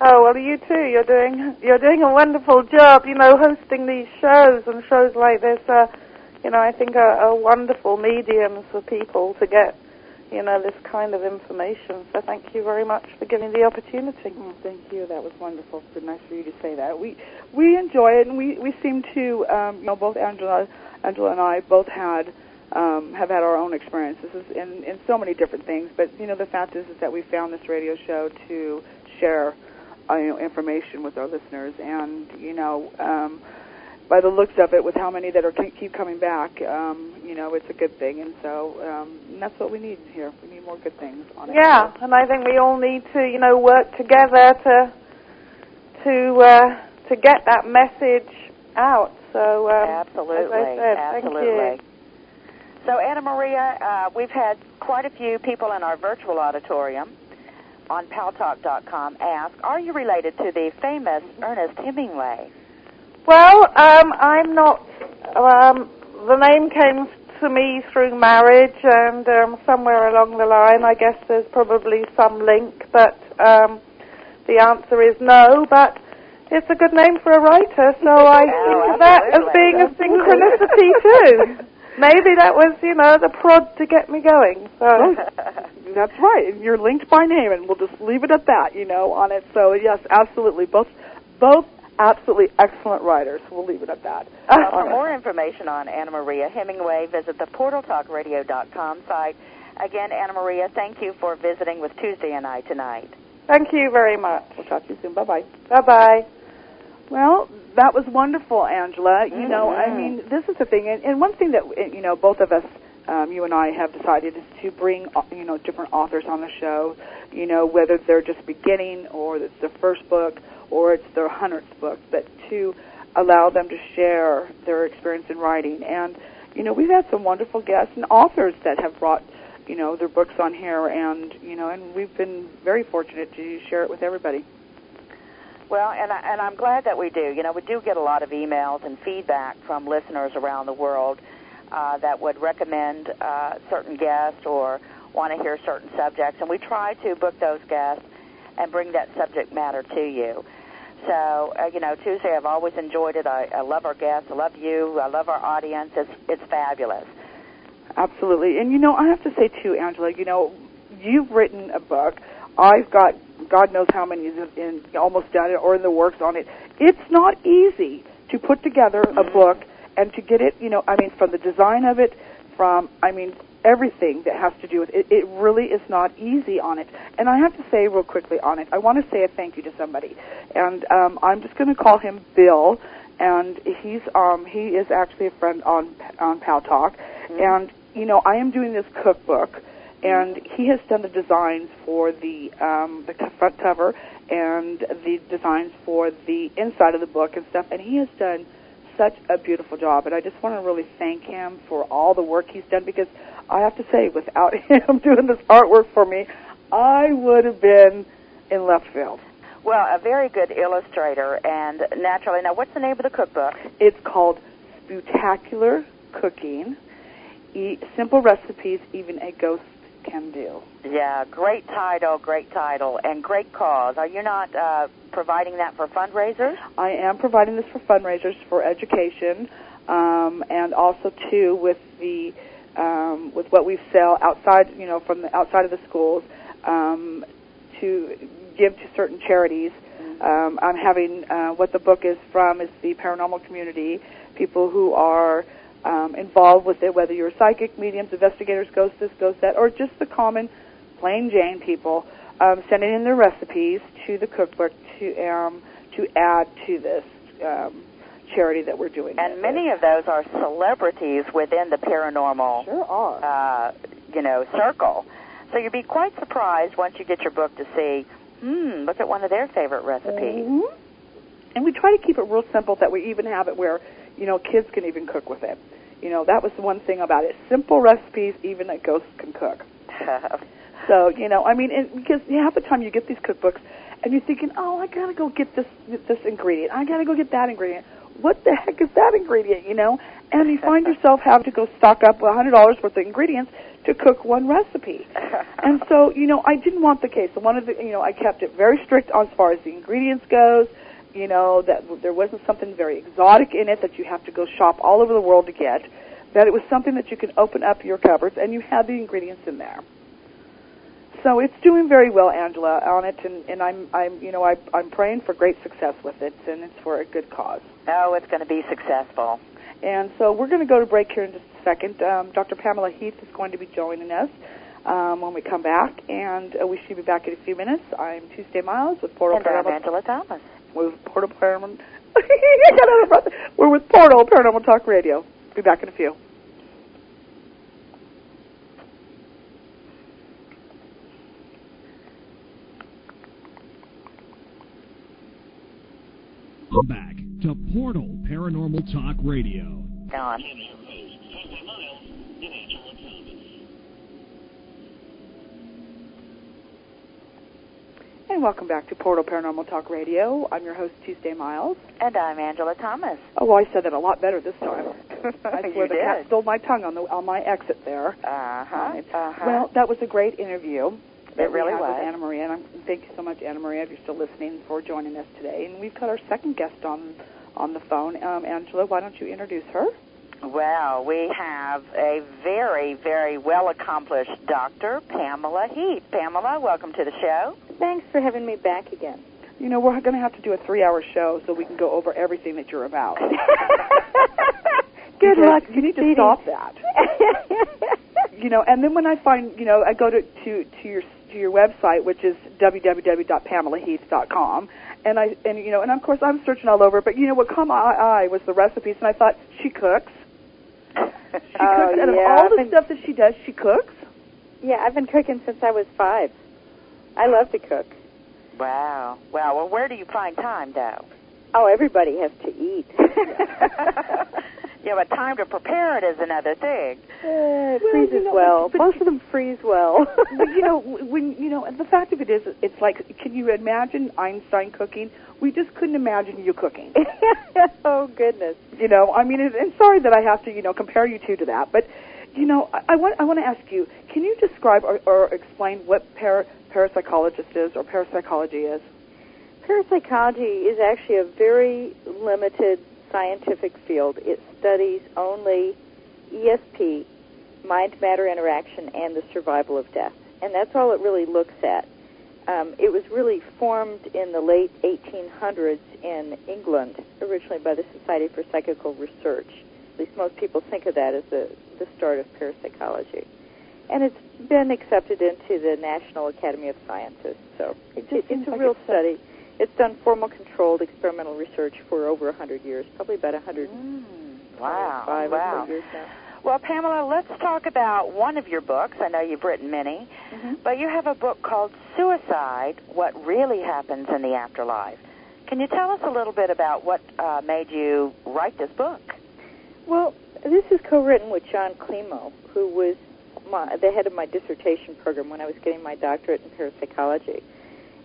Oh, well, you too. You're doing a wonderful job, hosting these shows, and shows like this I think are wonderful mediums for people to get, this kind of information. So thank you very much for giving the opportunity. Oh, thank you. That was wonderful. It's nice for you to say that. We enjoy it, and we seem to, both Angela and I both have had our own experiences in so many different things. But, the fact is that we found this radio show to share information with our listeners, and by the looks of it, with how many that keep coming back, it's a good thing, and so and that's what we need here. We need more good things on it. Yeah, and I think we all need to work together to get that message out. So absolutely, as I said, absolutely. Thank you. So Anna Maria, we've had quite a few people in our virtual auditorium on paltalk.com ask, are you related to the famous Ernest Hemingway? Well, I'm not. The name came to me through marriage, and somewhere along the line, I guess there's probably some link, but the answer is no. But it's a good name for a writer, so I think of that as being a synchronicity too. Maybe that was, the prod to get me going. So. That's right. You're linked by name, and we'll just leave it at that, on it. So, yes, absolutely. Both absolutely excellent writers. We'll leave it at that. For more information on Anna Maria Hemingway, visit the portaltalkradio.com site. Again, Anna Maria, thank you for visiting with Tuesday and I tonight. Thank you very much. We'll talk to you soon. Bye-bye. Bye-bye. Well, that was wonderful, Angela. This is the thing. And one thing that, both of us, you and I have decided is to bring, different authors on the show, whether they're just beginning or it's their first book or it's their 100th book, but to allow them to share their experience in writing. And, we've had some wonderful guests and authors that have brought, their books on here, and, and we've been very fortunate to share it with everybody. Well, and I'm glad that we do. We do get a lot of emails and feedback from listeners around the world that would recommend certain guests or want to hear certain subjects, and we try to book those guests and bring that subject matter to you. So, Tuesday, I've always enjoyed it. I love our guests. I love you. I love our audience. It's fabulous. Absolutely. And, I have to say, too, Angela, you've written a book. I've got God knows how many in almost done it or in the works on it. It's not easy to put together a book and to get it, from the design of it, everything that has to do with it. It really is not easy on it. And I have to say real quickly on it, I want to say a thank you to somebody. And I'm just going to call him Bill, and he is actually a friend on Pal Talk. And, I am doing this cookbook, and he has done the designs for the front cover and the designs for the inside of the book and stuff, and he has done such a beautiful job, and I just want to really thank him for all the work he's done, because I have to say, without him doing this artwork for me, I would have been in left field. Well, a very good illustrator, and naturally, now what's the name of the cookbook? It's called Spectacular Cooking, Simple Recipes Even a Ghost Can Do. Yeah, great title, and great cause. Are you not providing that for fundraisers? I am providing this for fundraisers, for education, and also, too, with the with what we sell outside, from the outside of the schools, to give to certain charities. I'm having, what the book is from is the paranormal community, people who are involved with it, whether you're psychic, mediums, investigators, ghosts this, ghosts that, or just the common, plain Jane people, sending in their recipes to the cookbook to add to this charity that we're doing. And many of those are celebrities within the paranormal sure are. Circle. So you'd be quite surprised once you get your book to see, look at one of their favorite recipes. Mm-hmm. And we try to keep it real simple, that we even have it where, kids can even cook with it. That was the one thing about it. Simple recipes, even a ghost can cook. So, because half the time you get these cookbooks and you're thinking, oh, I got to go get this ingredient. I got to go get that ingredient. What the heck is that ingredient, And you find yourself having to go stock up $100 worth of ingredients to cook one recipe. And so, I didn't want the case. So one of the, I kept it very strict as far as the ingredients goes, that there wasn't something very exotic in it that you have to go shop all over the world to get, that it was something that you can open up your cupboards and you have the ingredients in there. So it's doing very well, Angela, on it, and I'm praying for great success with it, and it's for a good cause. Oh, it's going to be successful. And so we're going to go to break here in just a second. Dr. Pamela Heath is going to be joining us when we come back, and we should be back in a few minutes. I'm Tuesday Miles with Portal Paranormal. And I'm Angela Thomas. We're with Portal Paranormal. We're with Portal Paranormal Talk Radio. Be back in a few. Back to Portal Paranormal Talk Radio. Gone. and welcome back to Portal Paranormal Talk Radio. I'm your host, Tuesday Miles. And I'm Angela Thomas. Oh, well, I said that a lot better this time. I swear You the did. cat stole my tongue on my exit there. Well, that was a great interview. It really was. With Anna Maria, and thank you so much, Anna Maria, if you're still listening, for joining us today. And we've got our second guest on the phone. Angela, why don't you introduce her? Well, we have a very, very well-accomplished doctor, Pamela Heath. Pamela, welcome to the show. Thanks for having me back again. You know, we're going to have to do a 3-hour show so we can go over everything that you're about. Good luck. You need to stop that. You know, and then when I find, you know, I go to your website, which is www.pamelaheath.com, and of course I'm searching all over, but you know what caught my eye was the recipes, and I thought, she cooks. She cooks, and of all the stuff that she does, she cooks. Yeah, I've been cooking since I was 5. I love to cook. Wow. Well, where do you find time, though? Oh, everybody has to eat. Yeah, but time to prepare it is another thing. It freezes well. Most of them freeze well. But the fact of it is, it's like, can you imagine Einstein cooking? We just couldn't imagine you cooking. Oh goodness. You know, I mean, and sorry that I have to, compare you two to that, but you know, I want to ask you, can you describe or explain what parapsychologist is or parapsychology is? Parapsychology is actually a very limited scientific field. It studies only ESP, mind-matter interaction, and the survival of death. And that's all it really looks at. It was really formed in the late 1800s in England, originally by the Society for Psychical Research. At least most people think of that as the start of parapsychology. And it's been accepted into the National Academy of Sciences. So it's a real study. It's done formal, controlled experimental research for over 100 years, probably about 100. Wow. Years now. Well, Pamela, let's talk about one of your books. I know you've written many, but you have a book called Suicide, What Really Happens in the Afterlife. Can you tell us a little bit about what made you write this book? Well, this is co-written with John Klimo, who was the head of my dissertation program when I was getting my doctorate in parapsychology.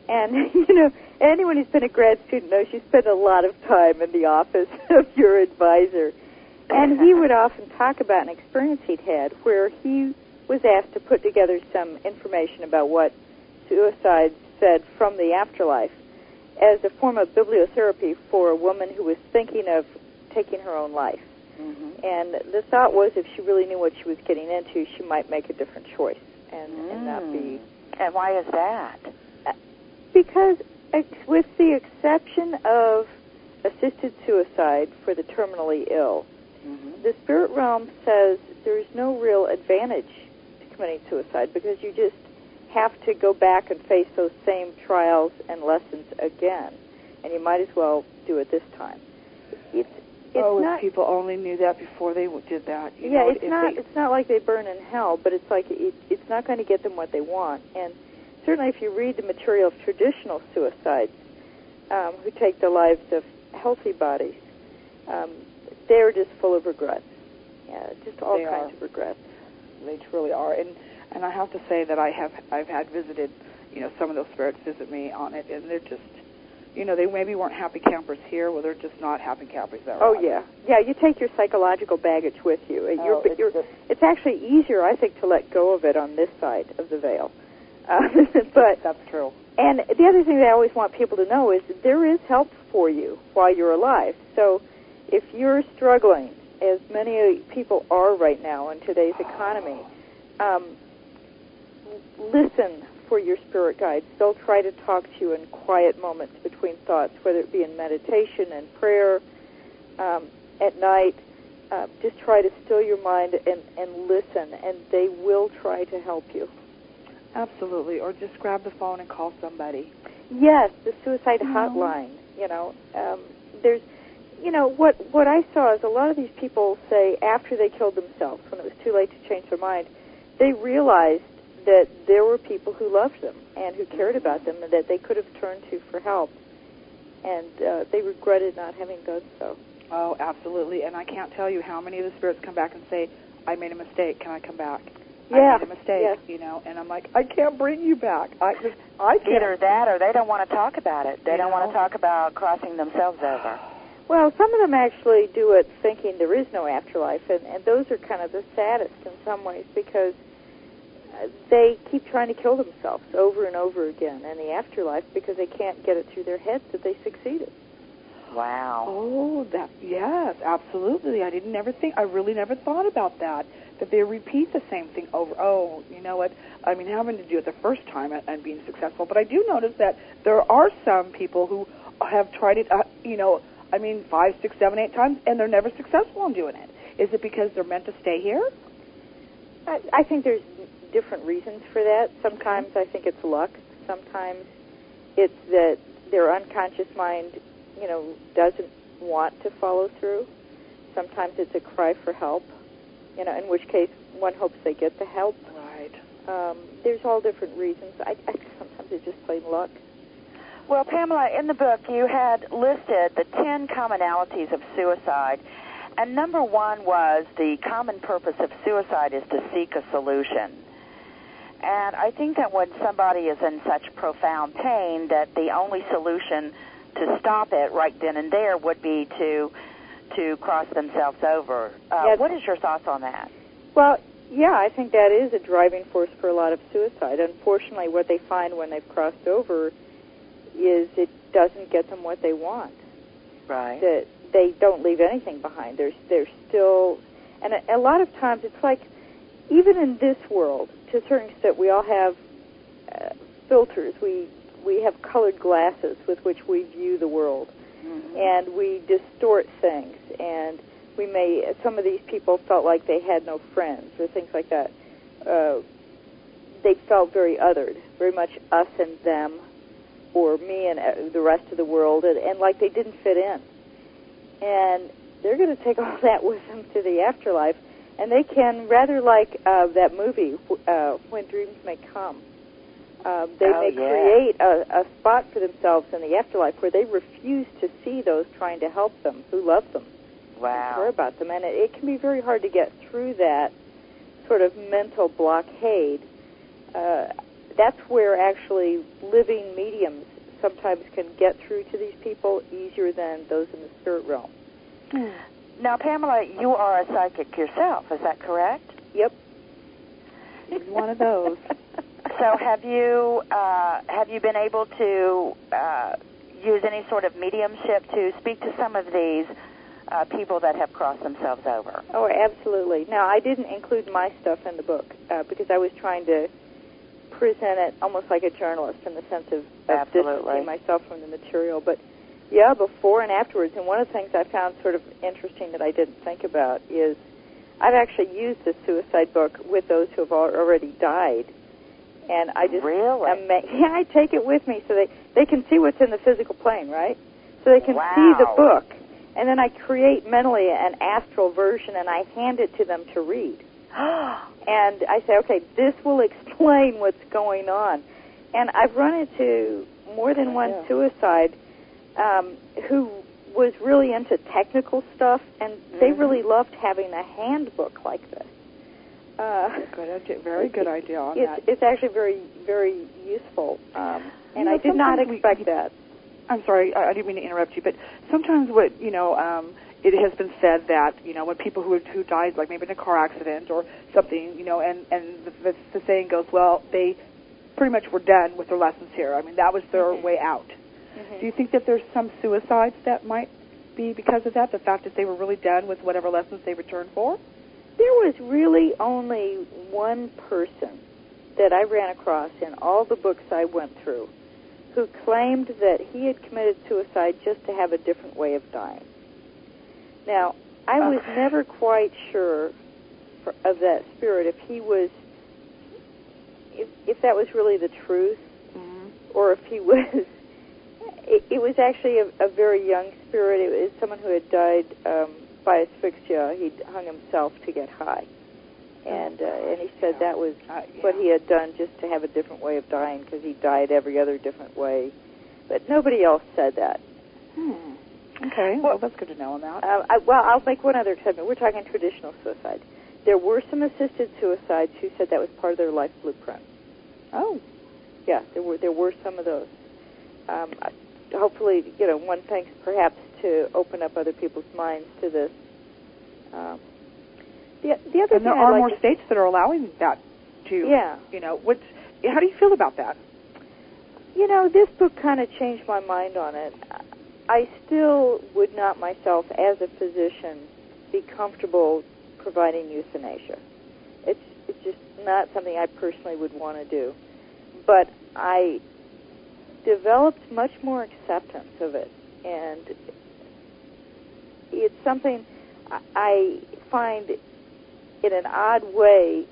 And, anyone who's been a grad student knows you spend a lot of time in the office of your advisor. And he would often talk about an experience he'd had where he was asked to put together some information about what suicide said from the afterlife as a form of bibliotherapy for a woman who was thinking of taking her own life. And the thought was if she really knew what she was getting into, she might make a different choice and not be... And why is that? Because with the exception of assisted suicide for the terminally ill, the spirit realm says there's no real advantage to committing suicide because you just have to go back and face those same trials and lessons again, and you might as well do it this time. If people only knew that before they did that. It's not like they burn in hell, but it's like it's not going to get them what they want. And certainly if you read the material of traditional suicides who take the lives of healthy bodies, they're just full of regrets. Yeah, just all kinds of regrets. They truly are. And I have to say that I've had visited, some of those spirits visit me on it, and they're just, they maybe weren't happy campers here, well, they're just not happy campers there. Oh, yeah. Yeah, you take your psychological baggage with you. It's actually easier, I think, to let go of it on this side of the veil. But that's true. And the other thing that I always want people to know is that there is help for you while you're alive. So if you're struggling, as many people are right now in today's economy, listen for your spirit guides. They'll try to talk to you in quiet moments between thoughts, whether it be in meditation and prayer, at night. Just try to still your mind and listen, and they will try to help you. Absolutely, or just grab the phone and call somebody. Yes, the suicide hotline. There's, what I saw is a lot of these people say after they killed themselves, when it was too late to change their mind, they realized that there were people who loved them and who cared about them and that they could have turned to for help, and they regretted not having done so. Oh, absolutely, and I can't tell you how many of the spirits come back and say, I made a mistake, can I come back? I made a mistake, you know, and I'm like, I can't bring you back. I can't. Either that or they don't want to talk about it. They don't want to talk about crossing themselves over. Well, some of them actually do it thinking there is no afterlife, and those are kind of the saddest in some ways because they keep trying to kill themselves over and over again in the afterlife because they can't get it through their heads that they succeeded. Wow. Oh, yes, absolutely. I really never thought about that they repeat the same thing over. Oh, you know what? I mean, having to do it the first time and being successful. But I do notice that there are some people who have tried it, 5, 6, 7, 8 times, and they're never successful in doing it. Is it because they're meant to stay here? I think there's different reasons for that. Sometimes I think it's luck. Sometimes it's that their unconscious mind, doesn't want to follow through. Sometimes it's a cry for help, in which case one hopes they get the help. Right. There's all different reasons. I sometimes it's just plain luck. Well, Pamela, in the book you had listed the 10 commonalities of suicide, and number 1 was the common purpose of suicide is to seek a solution. And I think that when somebody is in such profound pain, that the only solution to stop it right then and there would be to cross themselves over. Yes. What is your thoughts on that? Well, yeah, I think that is a driving force for a lot of suicide. Unfortunately, what they find when they've crossed over is it doesn't get them what they want. Right. That they don't leave anything behind. They're still, and a lot of times it's like, even in this world, to a certain extent, we all have filters. We have colored glasses with which we view the world, and we distort things. And some of these people felt like they had no friends or things like that. They felt very othered, very much us and them, or me and the rest of the world, and like they didn't fit in. And they're going to take all that with them to the afterlife, and they can, rather like that movie, When Dreams May Come, they may create a spot for themselves in the afterlife where they refuse to see those trying to help them, who love them, wow, care about them. And it can be very hard to get through that sort of mental blockade. That's where actually living mediums sometimes can get through to these people easier than those in the spirit realm. Now, Pamela, you are a psychic yourself, is that correct? Yep. She's one of those. So have you been able to use any sort of mediumship to speak to some of these people that have crossed themselves over? Oh, absolutely. Now, I didn't include my stuff in the book because I was trying to present it almost like a journalist in the sense of distancing myself from the material. But, yeah, before and afterwards. And one of the things I found sort of interesting that I didn't think about is I've actually used the suicide book with those who have already died. And I just... Really? I take it with me so they can see what's in the physical plane, right? So they can see the book. And then I create mentally an astral version, and I hand it to them to read. And I say, okay, this will explain what's going on. And I've run into more than one suicide who was really into technical stuff, and they really loved having a handbook like this. Very good idea on that. It's actually very, very useful, and I did not expect that. I'm sorry, I didn't mean to interrupt you, but sometimes it has been said that, when people who died, like maybe in a car accident or something, and the saying goes, well, they pretty much were done with their lessons here. I mean, that was their way out. Do you think that there's some suicides that might be because of that, the fact that they were really done with whatever lessons they returned for? There was really only one person that I ran across in all the books I went through who claimed that he had committed suicide just to have a different way of dying. Now, I was never quite sure of that spirit, if that was really the truth, or if he was... It was actually a very young spirit. It was someone who had died by asphyxia. He'd hung himself to get high. And he said that was what he had done just to have a different way of dying because he died every other different way. But nobody else said that. Okay, well, that's good to know on that. I'll make one other exception. We're talking traditional suicide. there were some assisted suicides who said that was part of their life blueprint. Oh. Yeah, there were some of those. Hopefully, one thanks perhaps to open up other people's minds to this. The other and there are more states that are allowing that to. Yeah. How do you feel about that? This book kind of changed my mind on it. I still would not myself, as a physician, be comfortable providing euthanasia. It's just not something I personally would want to do. But I developed much more acceptance of it, and it's something I find in an odd way.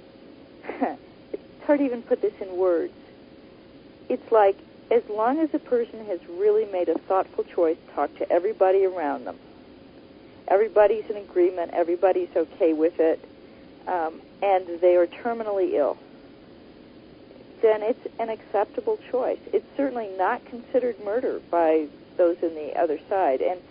It's hard to even put this in words. It's like, as long as a person has really made a thoughtful choice, talk to everybody around them, everybody's in agreement, everybody's okay with it, and they are terminally ill, then it's an acceptable choice. It's certainly not considered murder by those in the other side, and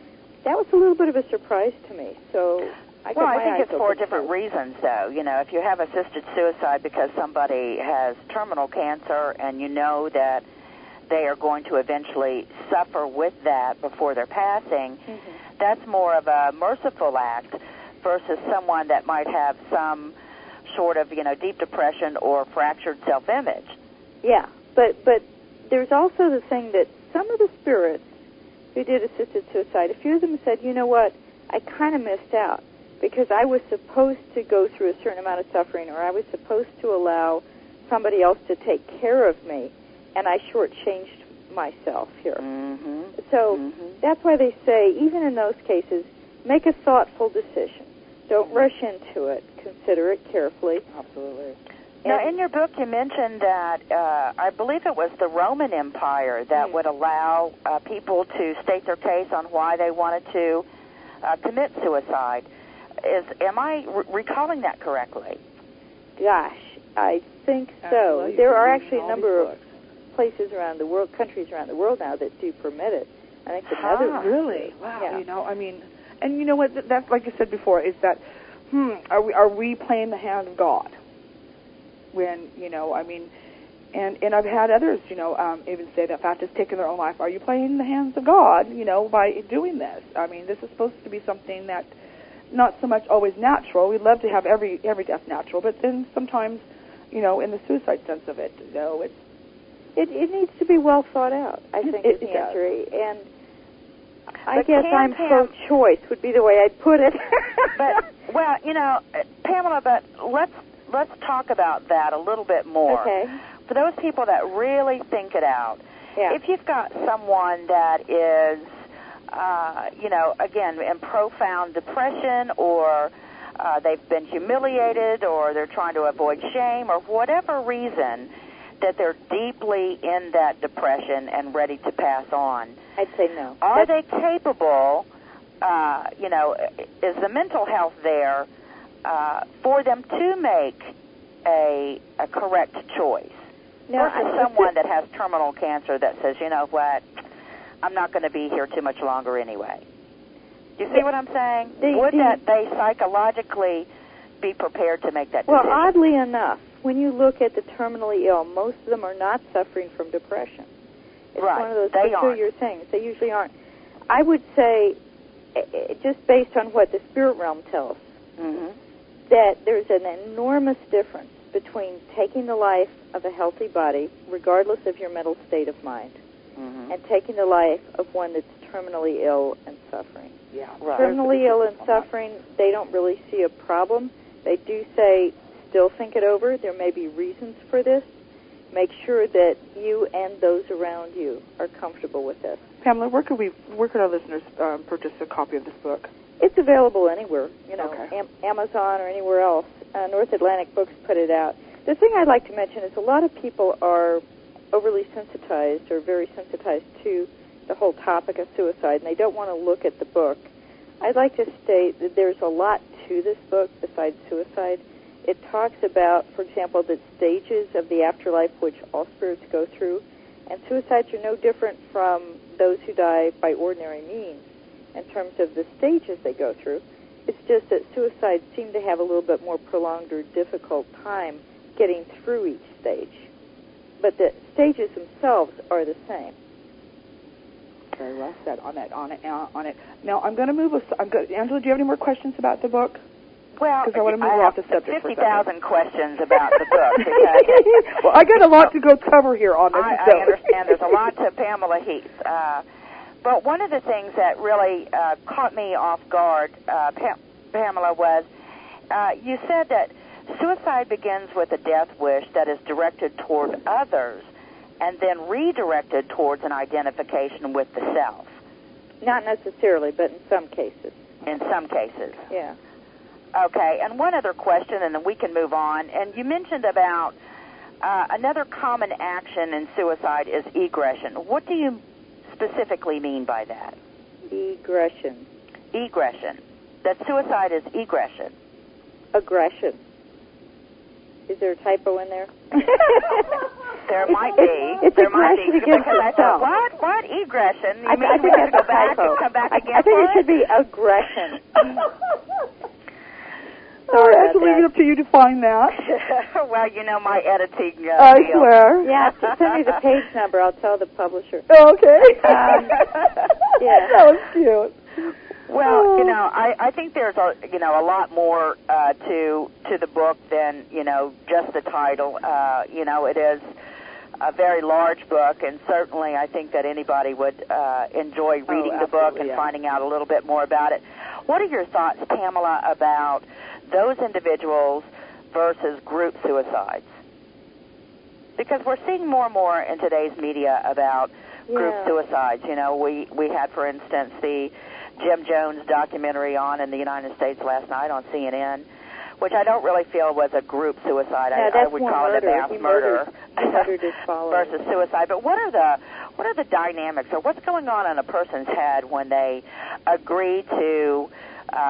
that was a little bit of a surprise to me. So I think it's for different reasons, though. If you have assisted suicide because somebody has terminal cancer and you know that they are going to eventually suffer with that before they're passing, that's more of a merciful act versus someone that might have some sort of, deep depression or fractured self-image. Yeah, but there's also the thing that some of the spirits who did assisted suicide, a few of them said, you know what, I kind of missed out because I was supposed to go through a certain amount of suffering, or I was supposed to allow somebody else to take care of me, and I shortchanged myself here. So that's why they say, even in those cases, make a thoughtful decision. Don't rush into it. Consider it carefully. Absolutely. Now, in your book, you mentioned that I believe it was the Roman Empire that would allow people to state their case on why they wanted to commit suicide. Am I recalling that correctly? Gosh, I think so. There are actually a number of places around the world, countries around the world now that do permit it. I think the Netherlands. Really? Wow. Yeah. And you know what? That's like you said before. Is that are we playing the hand of God? When and I've had others, even say that fact has taken their own life. Are you playing the hands of God? By doing this. This is supposed to be something that not so much always natural. We'd love to have every death natural, but then sometimes, in the suicide sense of it, it's. It needs to be well thought out, I think, is the answer. And I guess I'm pro-choice would be the way I'd put it. Pamela, but let's talk about that a little bit more. Okay. For those people that really think it out, if you've got someone that is, again, in profound depression, or they've been humiliated, or they're trying to avoid shame, or for whatever reason, that they're deeply in that depression and ready to pass on. I'd say no. Are they capable, is the mental health there for them to make a correct choice? Versus someone that has terminal cancer that says, you know what, I'm not going to be here too much longer anyway. Do you see what I'm saying? Would that they psychologically be prepared to make that decision? Well, oddly enough, when you look at the terminally ill, most of them are not suffering from depression. It's one of those peculiar things. They usually aren't. I would say, just based on what the spirit realm tells, that there's an enormous difference between taking the life of a healthy body, regardless of your mental state of mind, and taking the life of one that's terminally ill and suffering. Yeah, Terminally ill and suffering, they don't really see a problem. They do say, still think it over. There may be reasons for this. Make sure that you and those around you are comfortable with this. Pamela, where could our listeners purchase a copy of this book? It's available anywhere, Amazon or anywhere else. North Atlantic Books put it out. The thing I'd like to mention is a lot of people are overly sensitized or very sensitized to the whole topic of suicide, and they don't want to look at the book. I'd like to state that there's a lot to this book besides suicide. It talks about, for example, the stages of the afterlife which all spirits go through, and suicides are no different from those who die by ordinary means in terms of the stages they go through. It's just that suicides seem to have a little bit more prolonged or difficult time getting through each stage. But the stages themselves are the same. Very well said on it. Now, I'm going to move. Angela, do you have any more questions about the book? Well, because I want to move off the subject 50,000 questions about the book. Because well, I got a lot to go cover here on this. I understand. There's a lot to Pamela Heath. But one of the things that really caught me off guard, Pamela, was you said that suicide begins with a death wish that is directed toward others and then redirected towards an identification with the self. Not necessarily, but in some cases. In some cases. Yeah. Okay, and one other question, and then we can move on. And you mentioned about another common action in suicide is egression. What do you specifically mean by that? Egression. Egression. That suicide is egression. Aggression. Is there a typo in there? There might be. It's there might be. aggression against Because I thought, yourself. what egression? You I mean we think have to that's go back typo. and come back again? I think for it should be aggression. Sorry, I have to leave it up to you to find that. Well, you know my editing I deal. swear. Yeah, send me the page number. I'll tell the publisher. Okay. Yeah. That was cute. Well, you know, I think there's a lot more to the book than just the title. It is a very large book, and certainly I think that anybody would enjoy reading the book and finding out a little bit more about it. What are your thoughts, Pamela, about those individuals versus group suicides? Because we're seeing more and more in today's media about group suicides. We had, for instance, the Jim Jones documentary on in the United States last night on CNN, which I don't really feel was a group suicide. I would call it a mass murder versus suicide. But what are the dynamics, or what's going on in a person's head when they agree to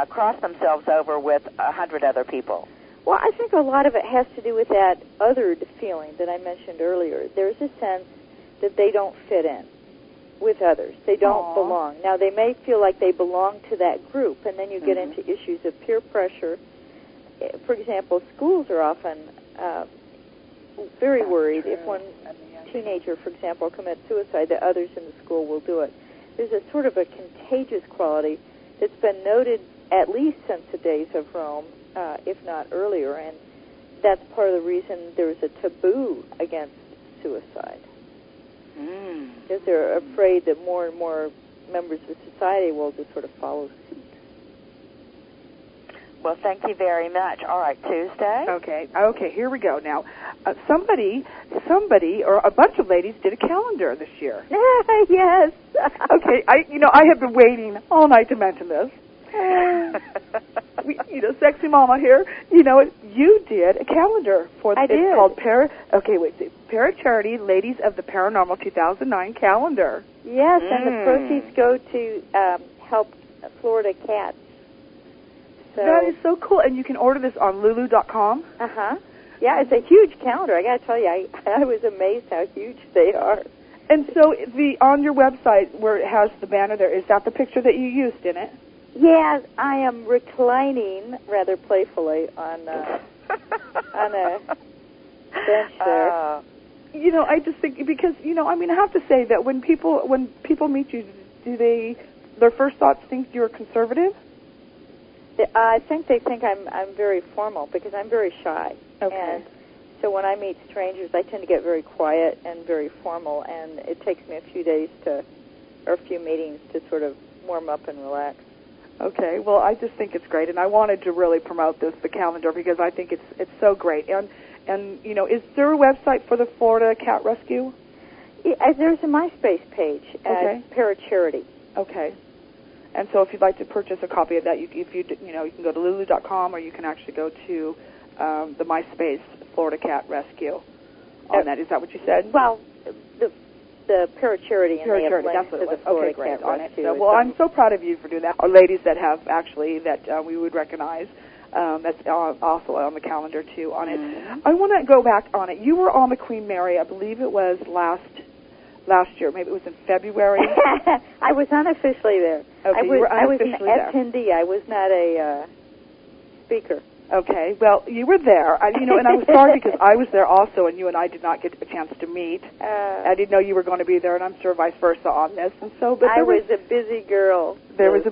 cross themselves over with 100 other people? Well, I think a lot of it has to do with that othered feeling that I mentioned earlier. There's a sense that they don't fit in with others. They don't belong. Now, they may feel like they belong to that group, and then you get into issues of peer pressure. For example, schools are often very worried if one teenager, for example, commits suicide, that others in the school will do it. There's a sort of a contagious quality that's been noted at least since the days of Rome, if not earlier, and that's part of the reason there's a taboo against suicide. Because they're afraid that more and more members of society will just sort of follow suit. Well, thank you very much. All right, Tuesday. Okay, here we go. Now, somebody, or a bunch of ladies did a calendar this year. Yes. Okay, I have been waiting all night to mention this. Sexy mama here. You did a calendar for. I did. It's called Paracharity Ladies of the Paranormal 2009 calendar. Yes, and the proceeds go to help Florida cats. So. That is so cool, and you can order this on Lulu.com. Yeah, it's a huge calendar. I got to tell you, I was amazed how huge they are. And so, on your website where it has the banner there, is that the picture that you used in it? Yeah, I am reclining rather playfully on a bench there. I just think because I have to say that when people meet you, do their first thoughts think you're conservative? I think they think I'm very formal because I'm very shy. Okay. And so when I meet strangers, I tend to get very quiet and very formal, and it takes me a few days or a few meetings to sort of warm up and relax. Okay, well, I just think it's great, and I wanted to really promote the calendar, because I think it's so great. And is there a website for the Florida Cat Rescue? Yeah, there's a MySpace page at Paracharity. Okay. And so if you'd like to purchase a copy of that, you can go to Lulu.com, or you can actually go to the MySpace Florida Cat Rescue on that. Is that what you said? Well, the Paracharity, and they have links to the Florida Cat Rescue. So, well, I'm so proud of you for doing that. Or ladies that have actually that we would recognize. That's also on the calendar too on it. I want to go back on it. You were on the Queen Mary, I believe it was last last year. Maybe it was in February. I was unofficially there. Okay, you were unofficially there. I was an attendee. I was not a speaker. Okay, well, you were there, and I was sorry because I was there also, and you and I did not get a chance to meet. I didn't know you were going to be there, and I'm sure vice versa on this. And so, but I was a busy girl. There was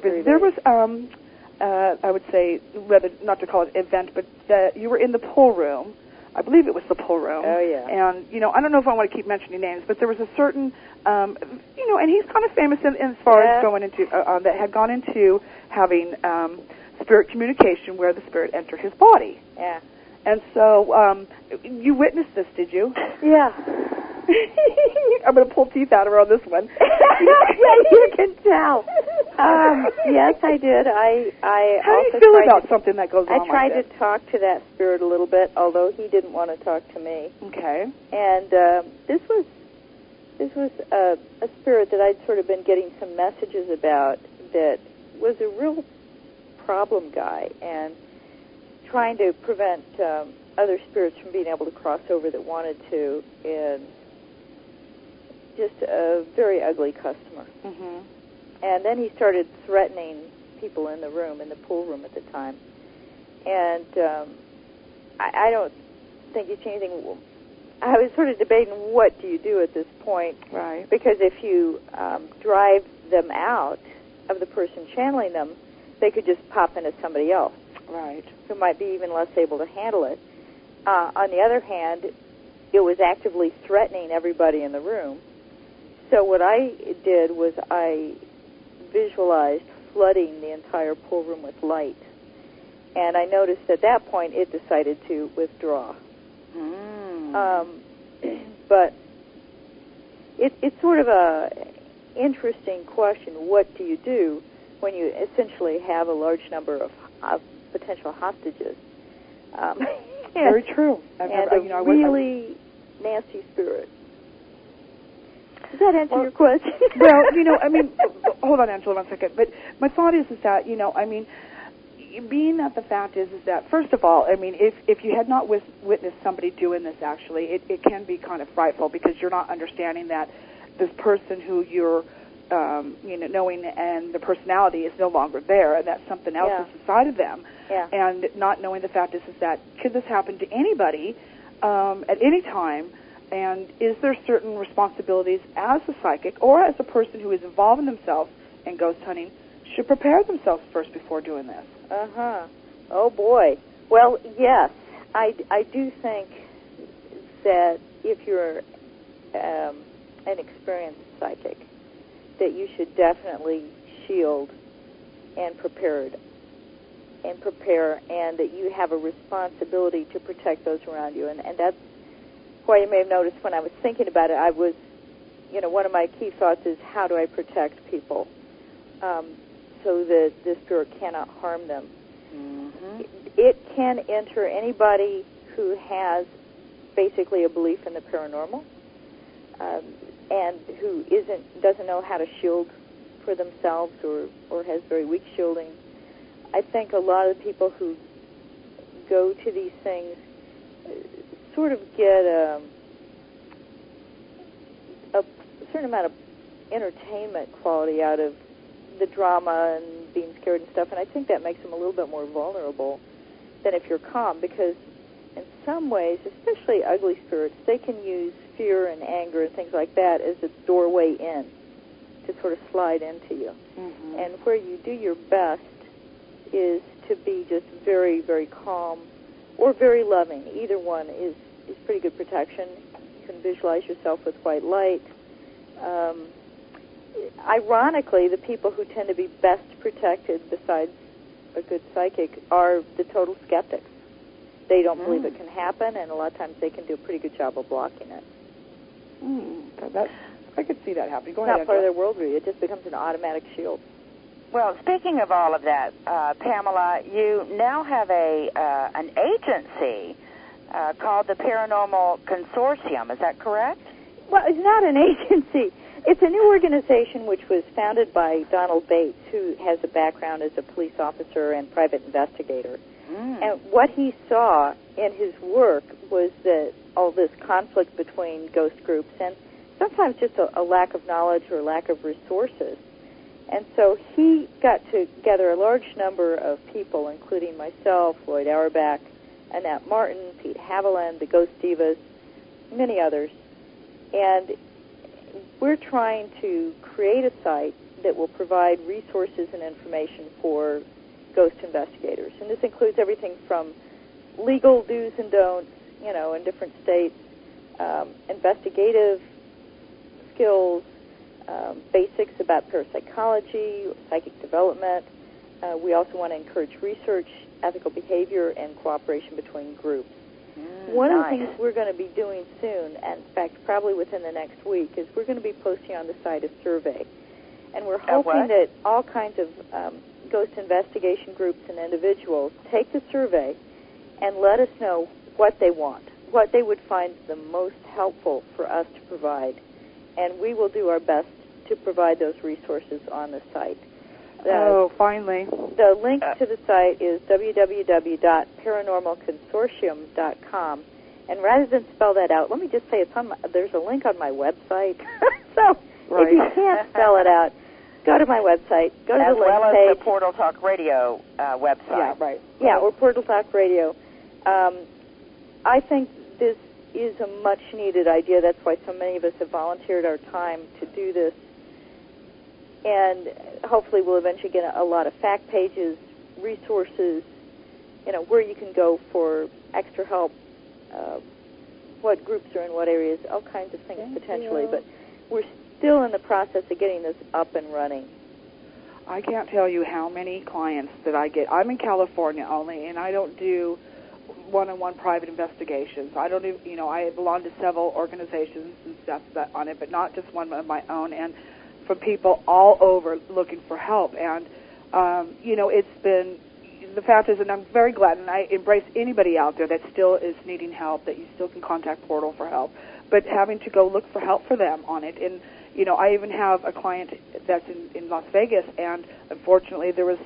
I would say, whether not to call it event, but you were in the pool room. I believe it was the pool room. Oh yeah. And I don't know if I want to keep mentioning names, but there was a certain, and he's kind of famous in as far as going into that had gone into having. Spirit communication where the spirit entered his body. Yeah. And so you witnessed this, did you? Yeah. I'm going to pull teeth out of her on this one. Yeah, you can tell. Yes, I did. How do you feel about something that goes on I tried like to talk to that spirit a little bit, although he didn't want to talk to me. Okay. And this was a spirit that I'd sort of been getting some messages about that was a real problem guy and trying to prevent other spirits from being able to cross over that wanted to, and just a very ugly customer. Mm-hmm. And then he started threatening people in the room, in the pool room at the time. And I don't think it's anything. I was sort of debating what do you do at this point. Right. Because if you drive them out of the person channeling them, they could just pop into somebody else. Right. Who might be even less able to handle it. On the other hand, it was actively threatening everybody in the room. So what I did was I visualized flooding the entire pool room with light. And I noticed at that point it decided to withdraw. But it's sort of a interesting question. What do you do when you essentially have a large number of potential hostages? Very true. And a really nasty spirit. Does that answer your question? Well, hold on, Angela, 1 second. But my thought is that, being that the fact is that, first of all, if you had not witnessed somebody doing this, actually, it can be kind of frightful because you're not understanding that this person who you're, knowing and the personality is no longer there, and that something else is inside of them. Yeah. And not knowing the fact is that could this happen to anybody at any time? And is there certain responsibilities as a psychic or as a person who is involving themselves in ghost hunting should prepare themselves first before doing this? Uh-huh. Oh, boy. Well, yes. I do think that if you're an experienced psychic, that you should definitely shield and prepare, and that you have a responsibility to protect those around you. And that's why you may have noticed when I was thinking about it, I was, one of my key thoughts is how do I protect people so that the spirit cannot harm them. Mm-hmm. It can enter anybody who has basically a belief in the paranormal and who doesn't know how to shield for themselves or has very weak shielding. I think a lot of the people who go to these things sort of get a certain amount of entertainment quality out of the drama and being scared and stuff, and I think that makes them a little bit more vulnerable than if you're calm, because in some ways, especially ugly spirits, they can use fear and anger and things like that as a doorway in to sort of slide into you. Mm-hmm. And where you do your best is to be just very, very calm or very loving. Either one is pretty good protection. You can visualize yourself with white light. Ironically, the people who tend to be best protected, besides a good psychic, are the total skeptics. They don't believe it can happen, and a lot of times they can do a pretty good job of blocking it. I could see that happening. Go ahead. It's not part of their worldview. It just becomes an automatic shield. Well, speaking of all of that, Pamela, you now have an agency called the Paranormal Consortium. Is that correct? Well, it's not an agency. It's a new organization which was founded by Donald Bates, who has a background as a police officer and private investigator. And what he saw in his work was that all this conflict between ghost groups and sometimes just a lack of knowledge or lack of resources. And so he got together a large number of people, including myself, Lloyd Auerbach, Annette Martin, Pete Haviland, the Ghost Divas, many others. And we're trying to create a site that will provide resources and information for ghost investigators. And this includes everything from legal do's and don'ts, in different states, investigative skills, basics about parapsychology, psychic development. We also want to encourage research, ethical behavior, and cooperation between groups. One of the things we're going to be doing soon, and in fact probably within the next week, is we're going to be posting on the site a survey. And we're hoping that all kinds of ghost investigation groups and individuals take the survey and let us know what they want, what they would find the most helpful for us to provide. And we will do our best to provide those resources on the site. Finally. The link to the site is www.paranormalconsortium.com. And rather than spell that out, let me just say there's a link on my website. So if you can't spell it out, go to my website, go to the link well page. As the Portal Talk Radio website. Yeah, right. Yeah, or Portal Talk Radio. I think this is a much-needed idea. That's why so many of us have volunteered our time to do this. And hopefully we'll eventually get a lot of fact pages, resources, where you can go for extra help, what groups are in what areas, all kinds of things potentially. But we're still in the process of getting this up and running. I can't tell you how many clients that I get. I'm in California only, and I don't do one-on-one private investigations. I don't even, I belong to several organizations and stuff on it, but not just one of my own, and from people all over looking for help. And, it's been, the fact is, and I'm very glad, and I embrace anybody out there that still is needing help, that you still can contact Portal for help, but having to go look for help for them on it. And, I even have a client that's in Las Vegas, and unfortunately there was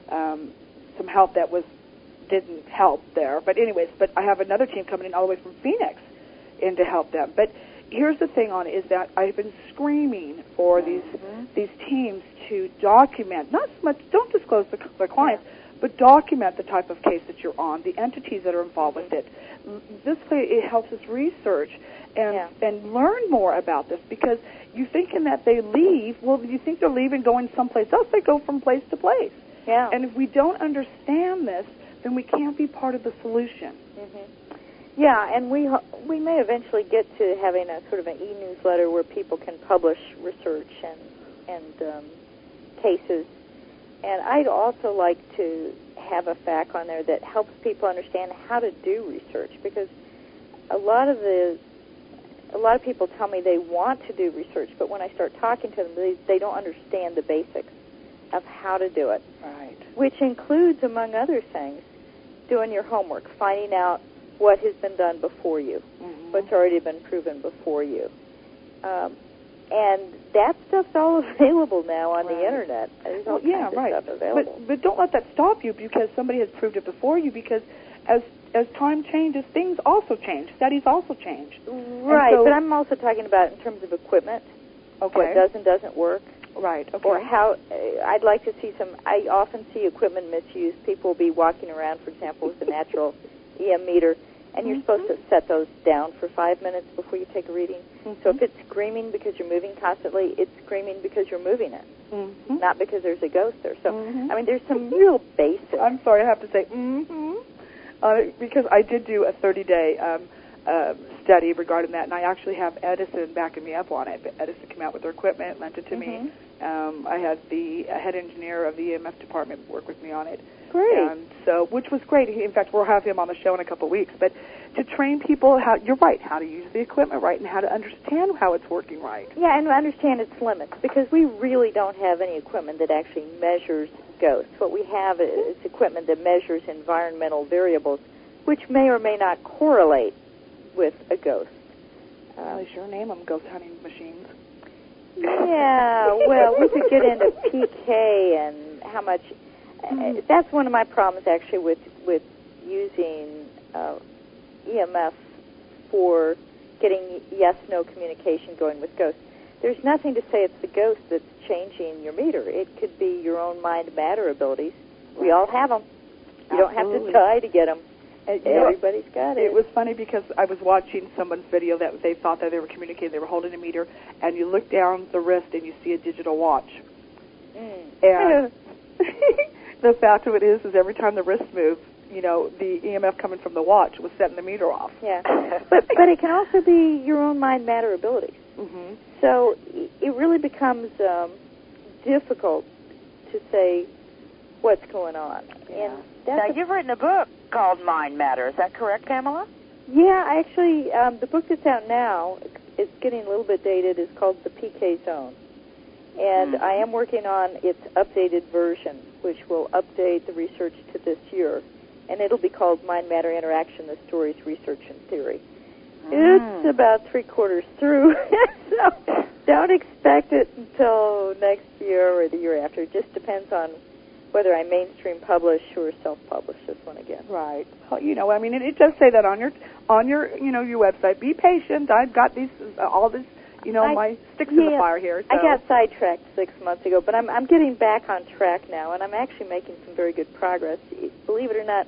some help that didn't help there. But I have another team coming in all the way from Phoenix in to help them. But here's the thing on it is that I've been screaming for these teams to document, not so much, don't disclose the clients, but document the type of case that you're on, the entities that are involved with it. This way it helps us research and learn more about this, because you thinking that they leave, you think they're leaving going someplace else, they go from place to place. Yeah. And if we don't understand this, then we can't be part of the solution. Mm-hmm. Yeah, and we may eventually get to having a sort of an e-newsletter where people can publish research and cases. And I'd also like to have a FAQ on there that helps people understand how to do research, because a lot of people tell me they want to do research, but when I start talking to them, they don't understand the basics of how to do it. Right. Which includes, among other things, doing your homework, finding out what has been done before you, what's already been proven before you. And that stuff's all available now on the Internet. There's all kinds of stuff available. But don't let that stop you because somebody has proved it before you, because as time changes, things also change. Studies also change. Right, but I'm also talking about in terms of equipment, what does and doesn't work. Right, okay. Or how, I'd like to see I often see equipment misuse. People will be walking around, for example, with a natural EM meter, and you're supposed to set those down for 5 minutes before you take a reading. So if it's screaming because you're moving constantly, it's screaming because you're moving it, not because there's a ghost there. So, I mean, there's some real basics. I'm sorry, I have to say, because I did do a 30-day study regarding that, and I actually have Edison backing me up on it. But Edison came out with their equipment, lent it to me. I had the head engineer of the EMF department work with me on it. Great. And so, which was great. In fact, we'll have him on the show in a couple of weeks. But to train people, you're right, how to use the equipment right and how to understand how it's working right. Yeah, and understand its limits, because we really don't have any equipment that actually measures ghosts. What we have is equipment that measures environmental variables, which may or may not correlate with a ghost. They sure name them ghost hunting machines. Yeah, well, we could get into PK and how much. That's one of my problems, actually, with using EMF for getting yes/no communication going with ghosts. There's nothing to say it's the ghost that's changing your meter. It could be your own mind-matter abilities. We all have them. You don't have to die to get them. Everybody's got it. It was funny because I was watching someone's video that they thought that they were communicating. They were holding a meter, and you look down the wrist and you see a digital watch. And the fact of it is every time the wrist moved, you know, the EMF coming from the watch was setting the meter off. Yeah, but it can also be your own mind-matter abilities. Mm-hmm. So it really becomes difficult to say what's going on. Yeah. And that's now, you've written a book called Mind Matter. Is that correct, Pamela? Yeah, actually, the book that's out now, it's getting a little bit dated, is called The PK Zone. And I am working on its updated version, which will update the research to this year. And it'll be called Mind Matter Interaction, the Stories, Research, and Theory. It's about 3/4 through, so don't expect it until next year or the year after. It just depends on whether I mainstream publish or self-publish this one again. Right. Well, you know, I mean, it does say that on your you know, your website. Be patient. I've got these all this, you know, my sticks in the fire here. So. I got sidetracked 6 months ago, but I'm getting back on track now, and I'm actually making some very good progress. Believe it or not,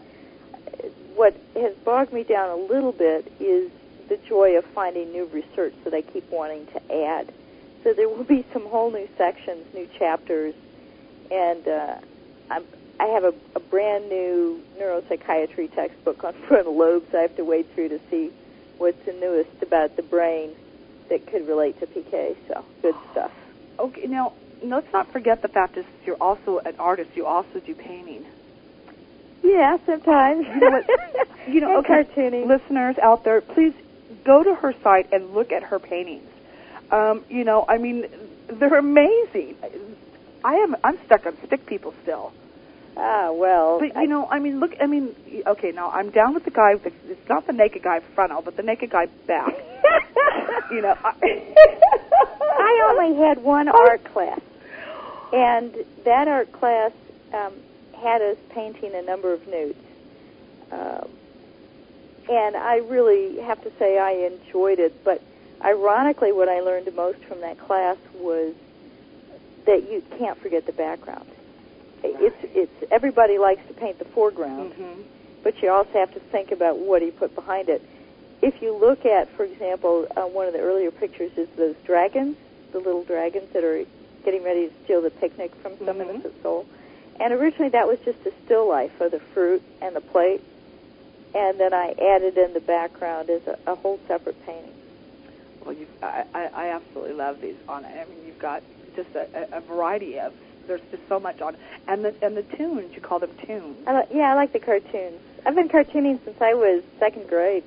what has bogged me down a little bit is the joy of finding new research that I keep wanting to add. So there will be some whole new sections, new chapters, and I have a brand new neuropsychiatry textbook on frontal lobes I have to wade through to see what's the newest about the brain that could relate to PK. So good stuff. Okay, now let's not forget the fact that you're also an artist. You also do painting. Yeah, sometimes. You know what? You know, and cartooning. Listeners out there, please go to her site and look at her paintings. You know, I mean, they're amazing. I'm stuck on stick people still. Ah, well. But, you know, I mean, look, I mean, okay, now I'm down with the guy, it's not the naked guy frontal, but the naked guy back. You know. I only had one art class, and that art class had us painting a number of nudes. And I really have to say I enjoyed it, but ironically what I learned the most from that class was that you can't forget the background. It's everybody likes to paint the foreground, but you also have to think about what do you put behind it. If you look at, for example, one of the earlier pictures is those dragons, the little dragons that are getting ready to steal the picnic from some innocent soul. And originally that was just a still life of the fruit and the plate, and then I added in the background as a whole separate painting. Well, I absolutely love these. I mean, you've got just a variety of. There's just so much on, and the tunes. You call them tunes. I like the cartoons. I've been cartooning since I was second grade.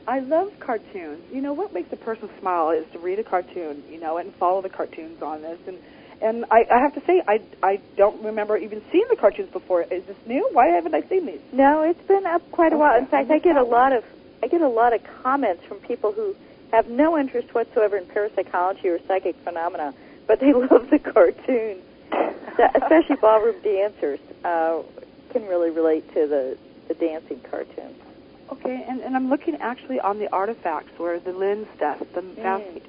I love cartoons. You know what makes a person smile is to read a cartoon, you know, and follow the cartoons on this. And I have to say, I don't remember even seeing the cartoons before. Is this new? Why haven't I seen these? No, it's been up quite a while. In fact, I get a lot of comments from people who have no interest whatsoever in parapsychology or psychic phenomena, but they love the cartoons. Especially ballroom dancers can really relate to the dancing cartoons. Okay, and I'm looking actually on the artifacts where the lens stuff, the basket,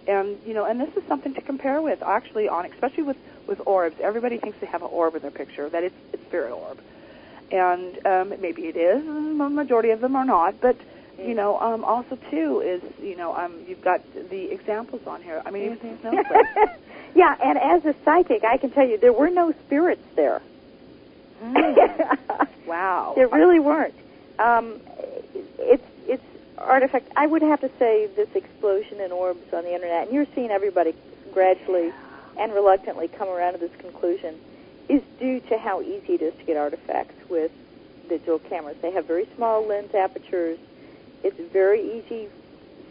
and you know, and this is something to compare with actually on, especially with orbs. Everybody thinks they have an orb in their picture, that it's spirit orb, and maybe it is. The majority of them are not, but you know, also too is you've got the examples on here. I mean, even snowflakes. Yeah, and as a psychic, I can tell you there were no spirits there. Wow. There really weren't. It's artifact. I would have to say this explosion in orbs on the internet, and you're seeing everybody gradually and reluctantly come around to this conclusion, is due to how easy it is to get artifacts with digital cameras. They have very small lens apertures. It's very easy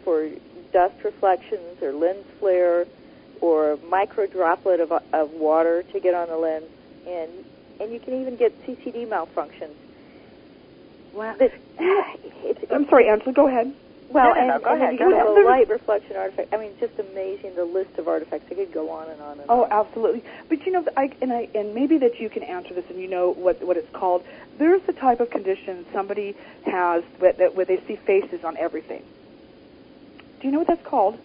for dust reflections or lens flare or micro droplet of water to get on the lens, and you can even get CCD malfunctions. Wow. I'm sorry, Angela, go ahead. Well, no, go ahead. You got a light reflection artifact. I mean, it's just amazing, the list of artifacts. I could go on and on and on. Oh, absolutely. But you know, and maybe that you can answer this, and you know what it's called. There's the type of condition somebody has where they see faces on everything. Do you know what that's called?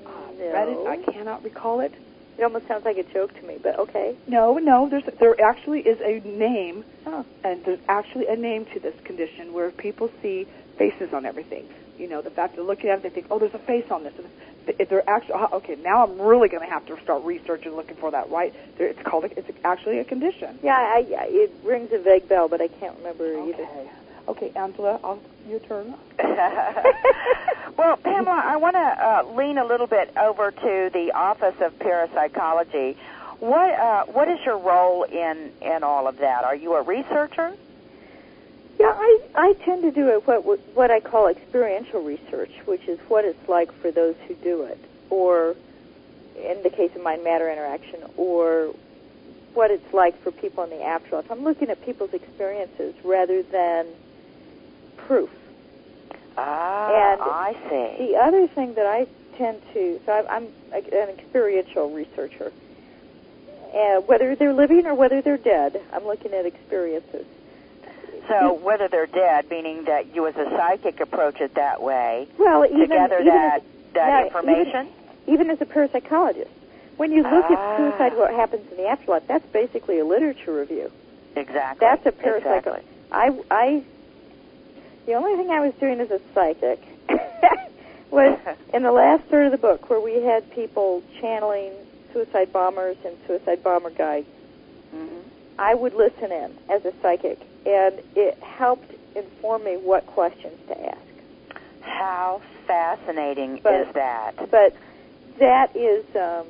No. Read it. I cannot recall it. It almost sounds like a joke to me, but okay. No. There actually is a name, Oh. and there's actually a name to this condition where people see faces on everything. You know, the fact they're looking at it, they think, oh, there's a face on this. If they're actually, okay, now I'm really going to have to start researching, looking for that, right? It's actually a condition. Yeah, it rings a vague bell, but I can't remember either. Okay, Angela, your turn. Well, Pamela, I want to lean a little bit over to the Office of Parapsychology. What is your role in all of that? Are you a researcher? Yeah, I tend to do what I call experiential research, which is what it's like for those who do it, or in the case of mind-matter interaction, or what it's like for people in the afterlife. I'm looking at people's experiences rather than proof. And I see. The other thing that I tend to, so I'm an experiential researcher. Whether they're living or whether they're dead, I'm looking at experiences. So whether they're dead, meaning that you as a psychic approach it that way, well, to gather that information? Even as a parapsychologist. When you look at suicide, what happens in the afterlife, that's basically a literature review. Exactly. That's a parapsychologist. Exactly. The only thing I was doing as a psychic was in the last third of the book where we had people channeling suicide bombers and suicide bomber guides. Mm-hmm. I would listen in as a psychic, and it helped inform me what questions to ask. How fascinating is that? But that is, so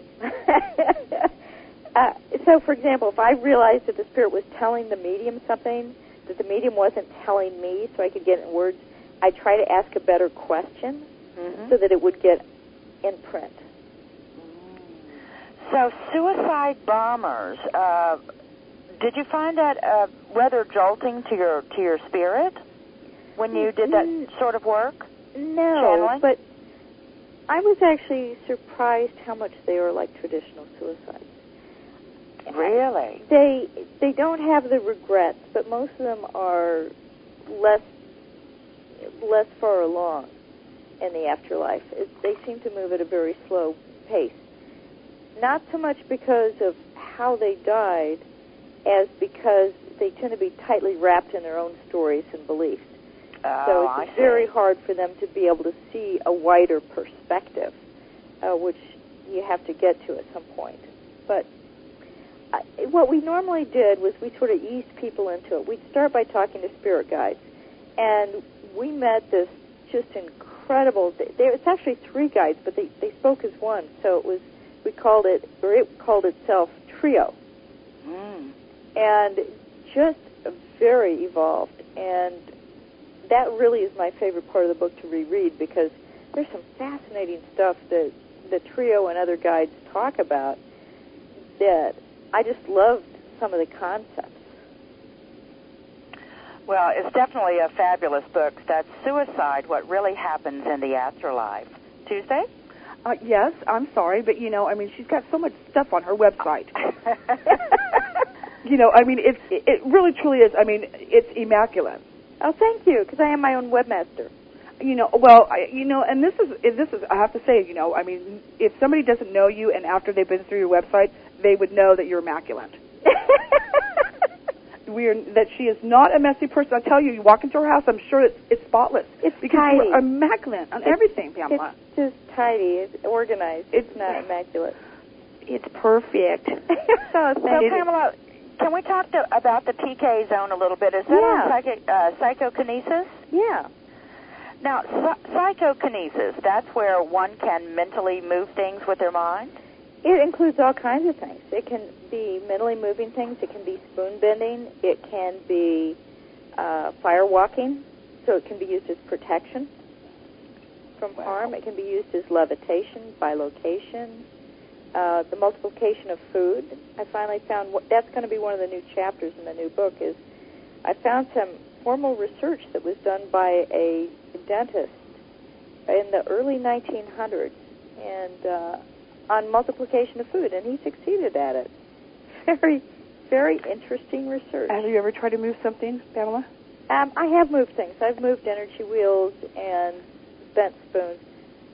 for example, if I realized that the spirit was telling the medium something that the medium wasn't telling me so I could get it in words, I try to ask a better question so that it would get in print. So suicide bombers, did you find that rather jolting to your spirit when you did that sort of work? No, channeling? But I was actually surprised how much they are like traditional suicides. Really? They don't have the regrets, but most of them are less far along in the afterlife. They seem to move at a very slow pace. Not so much because of how they died, as because they tend to be tightly wrapped in their own stories and beliefs. So it's very hard for them to be able to see a wider perspective, which you have to get to at some point. But what we normally did was we sort of eased people into it. We'd start by talking to spirit guides, and we met this just incredible. It's actually three guides, but they spoke as one. So it called itself Trio, and just very evolved. And that really is my favorite part of the book to reread, because there's some fascinating stuff that the Trio and other guides talk about that I just loved some of the concepts. Well, it's definitely a fabulous book. That's Suicide, What Really Happens in the Afterlife. Tuesday? Yes, I'm sorry, but, she's got so much stuff on her website. It really, truly is. It's immaculate. Oh, thank you, because I am my own webmaster. And this is, I have to say, if somebody doesn't know you and after they've been through your website, they would know that you're immaculate. That she is not a messy person. I tell you, you walk into her house, I'm sure it's spotless. It's because tidy. You're immaculate on everything, Pamela. It's just tidy. It's organized. It's not immaculate. It's perfect. So Pamela, can we talk about the PK zone a little bit? Is that on psychokinesis? Yeah. Now, psychokinesis, that's where one can mentally move things with their mind? It includes all kinds of things. It can be mentally moving things. It can be spoon bending. It can be fire walking, so it can be used as protection from harm. It can be used as levitation, bilocation, the multiplication of food. I finally found that's going to be one of the new chapters in the new book. Is I found some formal research that was done by a dentist in the early 1900s, and on multiplication of food, and he succeeded at it. Very, very interesting research. Have you ever tried to move something, Pamela? I have moved things. I've moved energy wheels and bent spoons.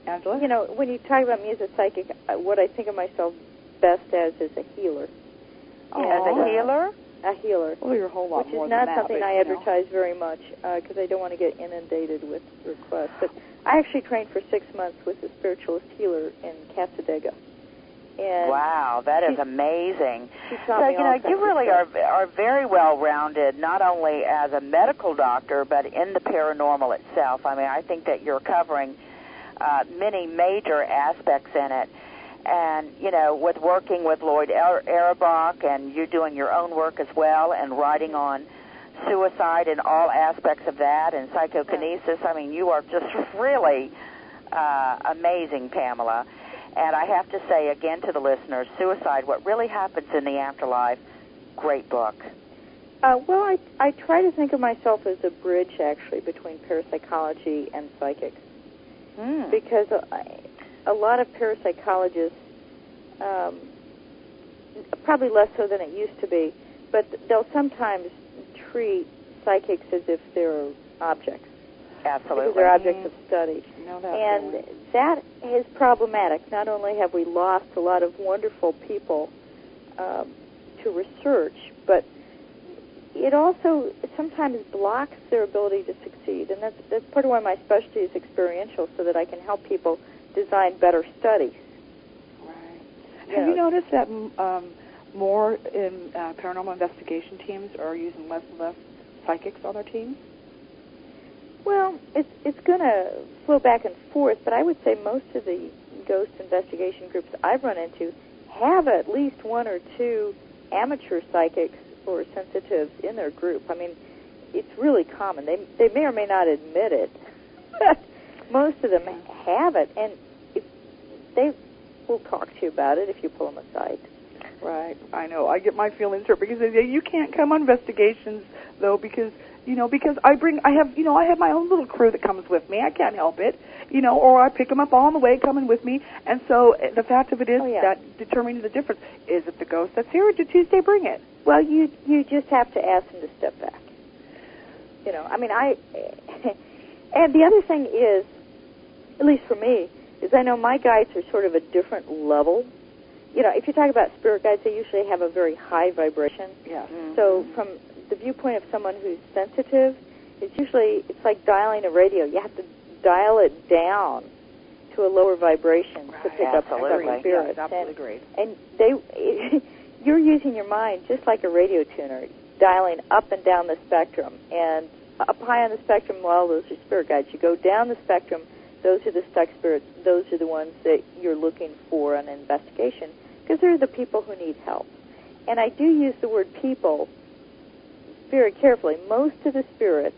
Angela? You know, when you talk about me as a psychic, what I think of myself best as is a healer. As a healer? A healer. Well, you're a whole lot which more is than not that, something but, I advertise very much because I don't want to get inundated with requests. But I actually trained for 6 months with a spiritualist healer in Casadega. And wow, that is amazing. So, you really are very well-rounded, not only as a medical doctor, but in the paranormal itself. I mean, I think that you're covering many major aspects in it. And, you know, with working with Lloyd Auerbach and you doing your own work as well and writing on suicide and all aspects of that and psychokinesis, I mean, you are just really amazing, Pamela. And I have to say, again, to the listeners, Suicide, What Really Happens in the Afterlife, great book. Well, I try to think of myself as a bridge, actually, between parapsychology and psychics. Because a lot of parapsychologists, probably less so than it used to be, but they'll sometimes treat psychics as if they're objects. Absolutely. Because they're objects of study. And that is problematic. Not only have we lost a lot of wonderful people to research, but it also sometimes blocks their ability to succeed. And that's part of why my specialty is experiential, so that I can help people design better studies. Right. Have you noticed that more in paranormal investigation teams are using less and less psychics on their teams? Well, it's going to flow back and forth, but I would say most of the ghost investigation groups I've run into have at least one or two amateur psychics or sensitives in their group. I mean, it's really common. They may or may not admit it, but most of them have it, and they will talk to you about it if you pull them aside. Right. I know. I get my feelings hurt because they say, you can't come on investigations, though, because I have my own little crew that comes with me. I can't help it, or I pick them up all on the way coming with me. And so the fact of it is that determining the difference. Is it the ghost that's here, or did Tuesday bring it? Well, you just have to ask them to step back. I mean, and the other thing is, at least for me, is I know my guides are sort of a different level. If you talk about spirit guides, they usually have a very high vibration. Yeah. Mm-hmm. So from the viewpoint of someone who's sensitive, it's like dialing a radio. You have to dial it down to a lower vibration to pick up spirit. Yes, absolutely agree. And you're using your mind just like a radio tuner, dialing up and down the spectrum. And up high on the spectrum, well, those are spirit guides. You go down the spectrum, those are the stuck spirits. Those are the ones that you're looking for on an investigation, because they're the people who need help. And I do use the word people very carefully. Most of the spirits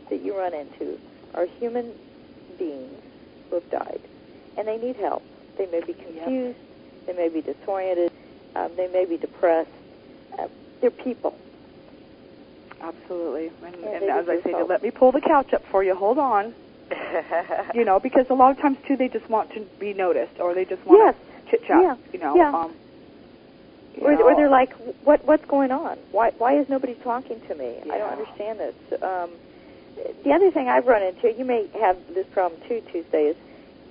that you run into are human beings who have died, and they need help. They may be confused, they may be disoriented, they may be depressed. They're people. Absolutely. And as I say, let me pull the couch up for you. Hold on. Because a lot of times, too, they just want to be noticed, or they just want to chit-chat, Or they're like, what's going on? Why is nobody talking to me? I don't understand this. The other thing I've run into, you may have this problem too, Tuesday,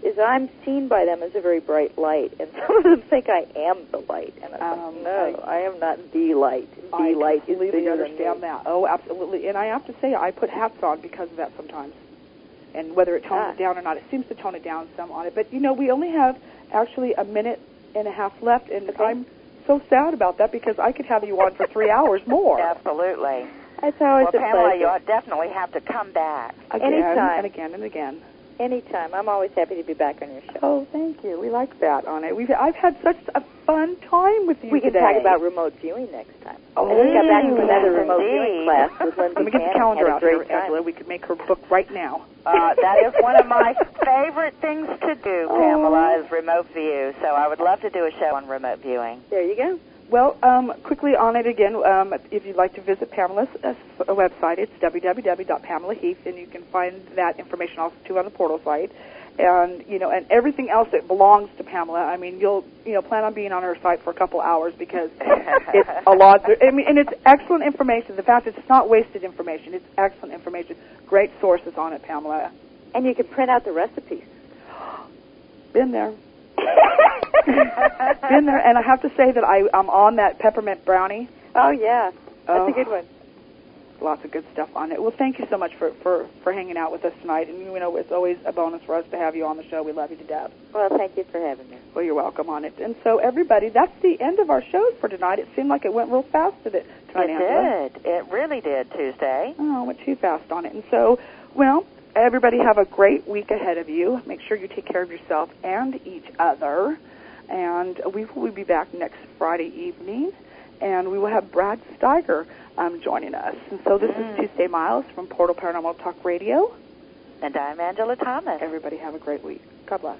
is I'm seen by them as a very bright light, and some of them think I am the light, and I'm like, no, I am not the light. The light is bigger understand than me. that. Oh, absolutely. And I have to say, I put hats on because of that sometimes. And whether it tones it down or not, it seems to tone it down some on it. But, we only have actually a minute and a half left, and I'm so sad about that because I could have you on for 3 hours more. Absolutely. That's always a Pamela, pleasure. you definitely have to come back. Again, anytime. And again and again. Anytime. I'm always happy to be back on your show. Oh, thank you. We like that on it. I've had such a fun time with you We can today. talk about remote viewing next time. Oh, I just got back from another yes, remote indeed. viewing class with Lindsay. Let me get the calendar out here, time. Angela. We could make her book right now. That is one of my favorite things to do, Pamela, is remote view. So I would love to do a show on remote viewing. There you go. Well, quickly on it again, if you'd like to visit Pamela's website, it's www.pamelaheath, and you can find that information also too on the portal site. And and everything else that belongs to Pamela. I mean, you'll plan on being on her site for a couple hours because it's a lot. And it's excellent information. The fact is, it's not wasted information. It's excellent information. Great sources on it, Pamela. And you can print out the recipes. Been there. Been there, and I have to say that I'm on that peppermint brownie. Oh, yeah. That's a good one. Lots of good stuff on it. Well, thank you so much for hanging out with us tonight. And, you know, it's always a bonus for us to have you on the show. We love you to death. Well, thank you for having me. Well, you're welcome on it. And so, everybody, that's the end of our shows for tonight. It seemed like it went real fast tonight, Angela. It did. It really did, Tuesday. Oh, it went too fast on it. And so, well, everybody have a great week ahead of you. Make sure you take care of yourself and each other. And we will be back next Friday evening. And we will have Brad Steiger joining us. And so this is Tuesday Miles from Portal Paranormal Talk Radio. And I'm Angela Thomas. Everybody have a great week. God bless.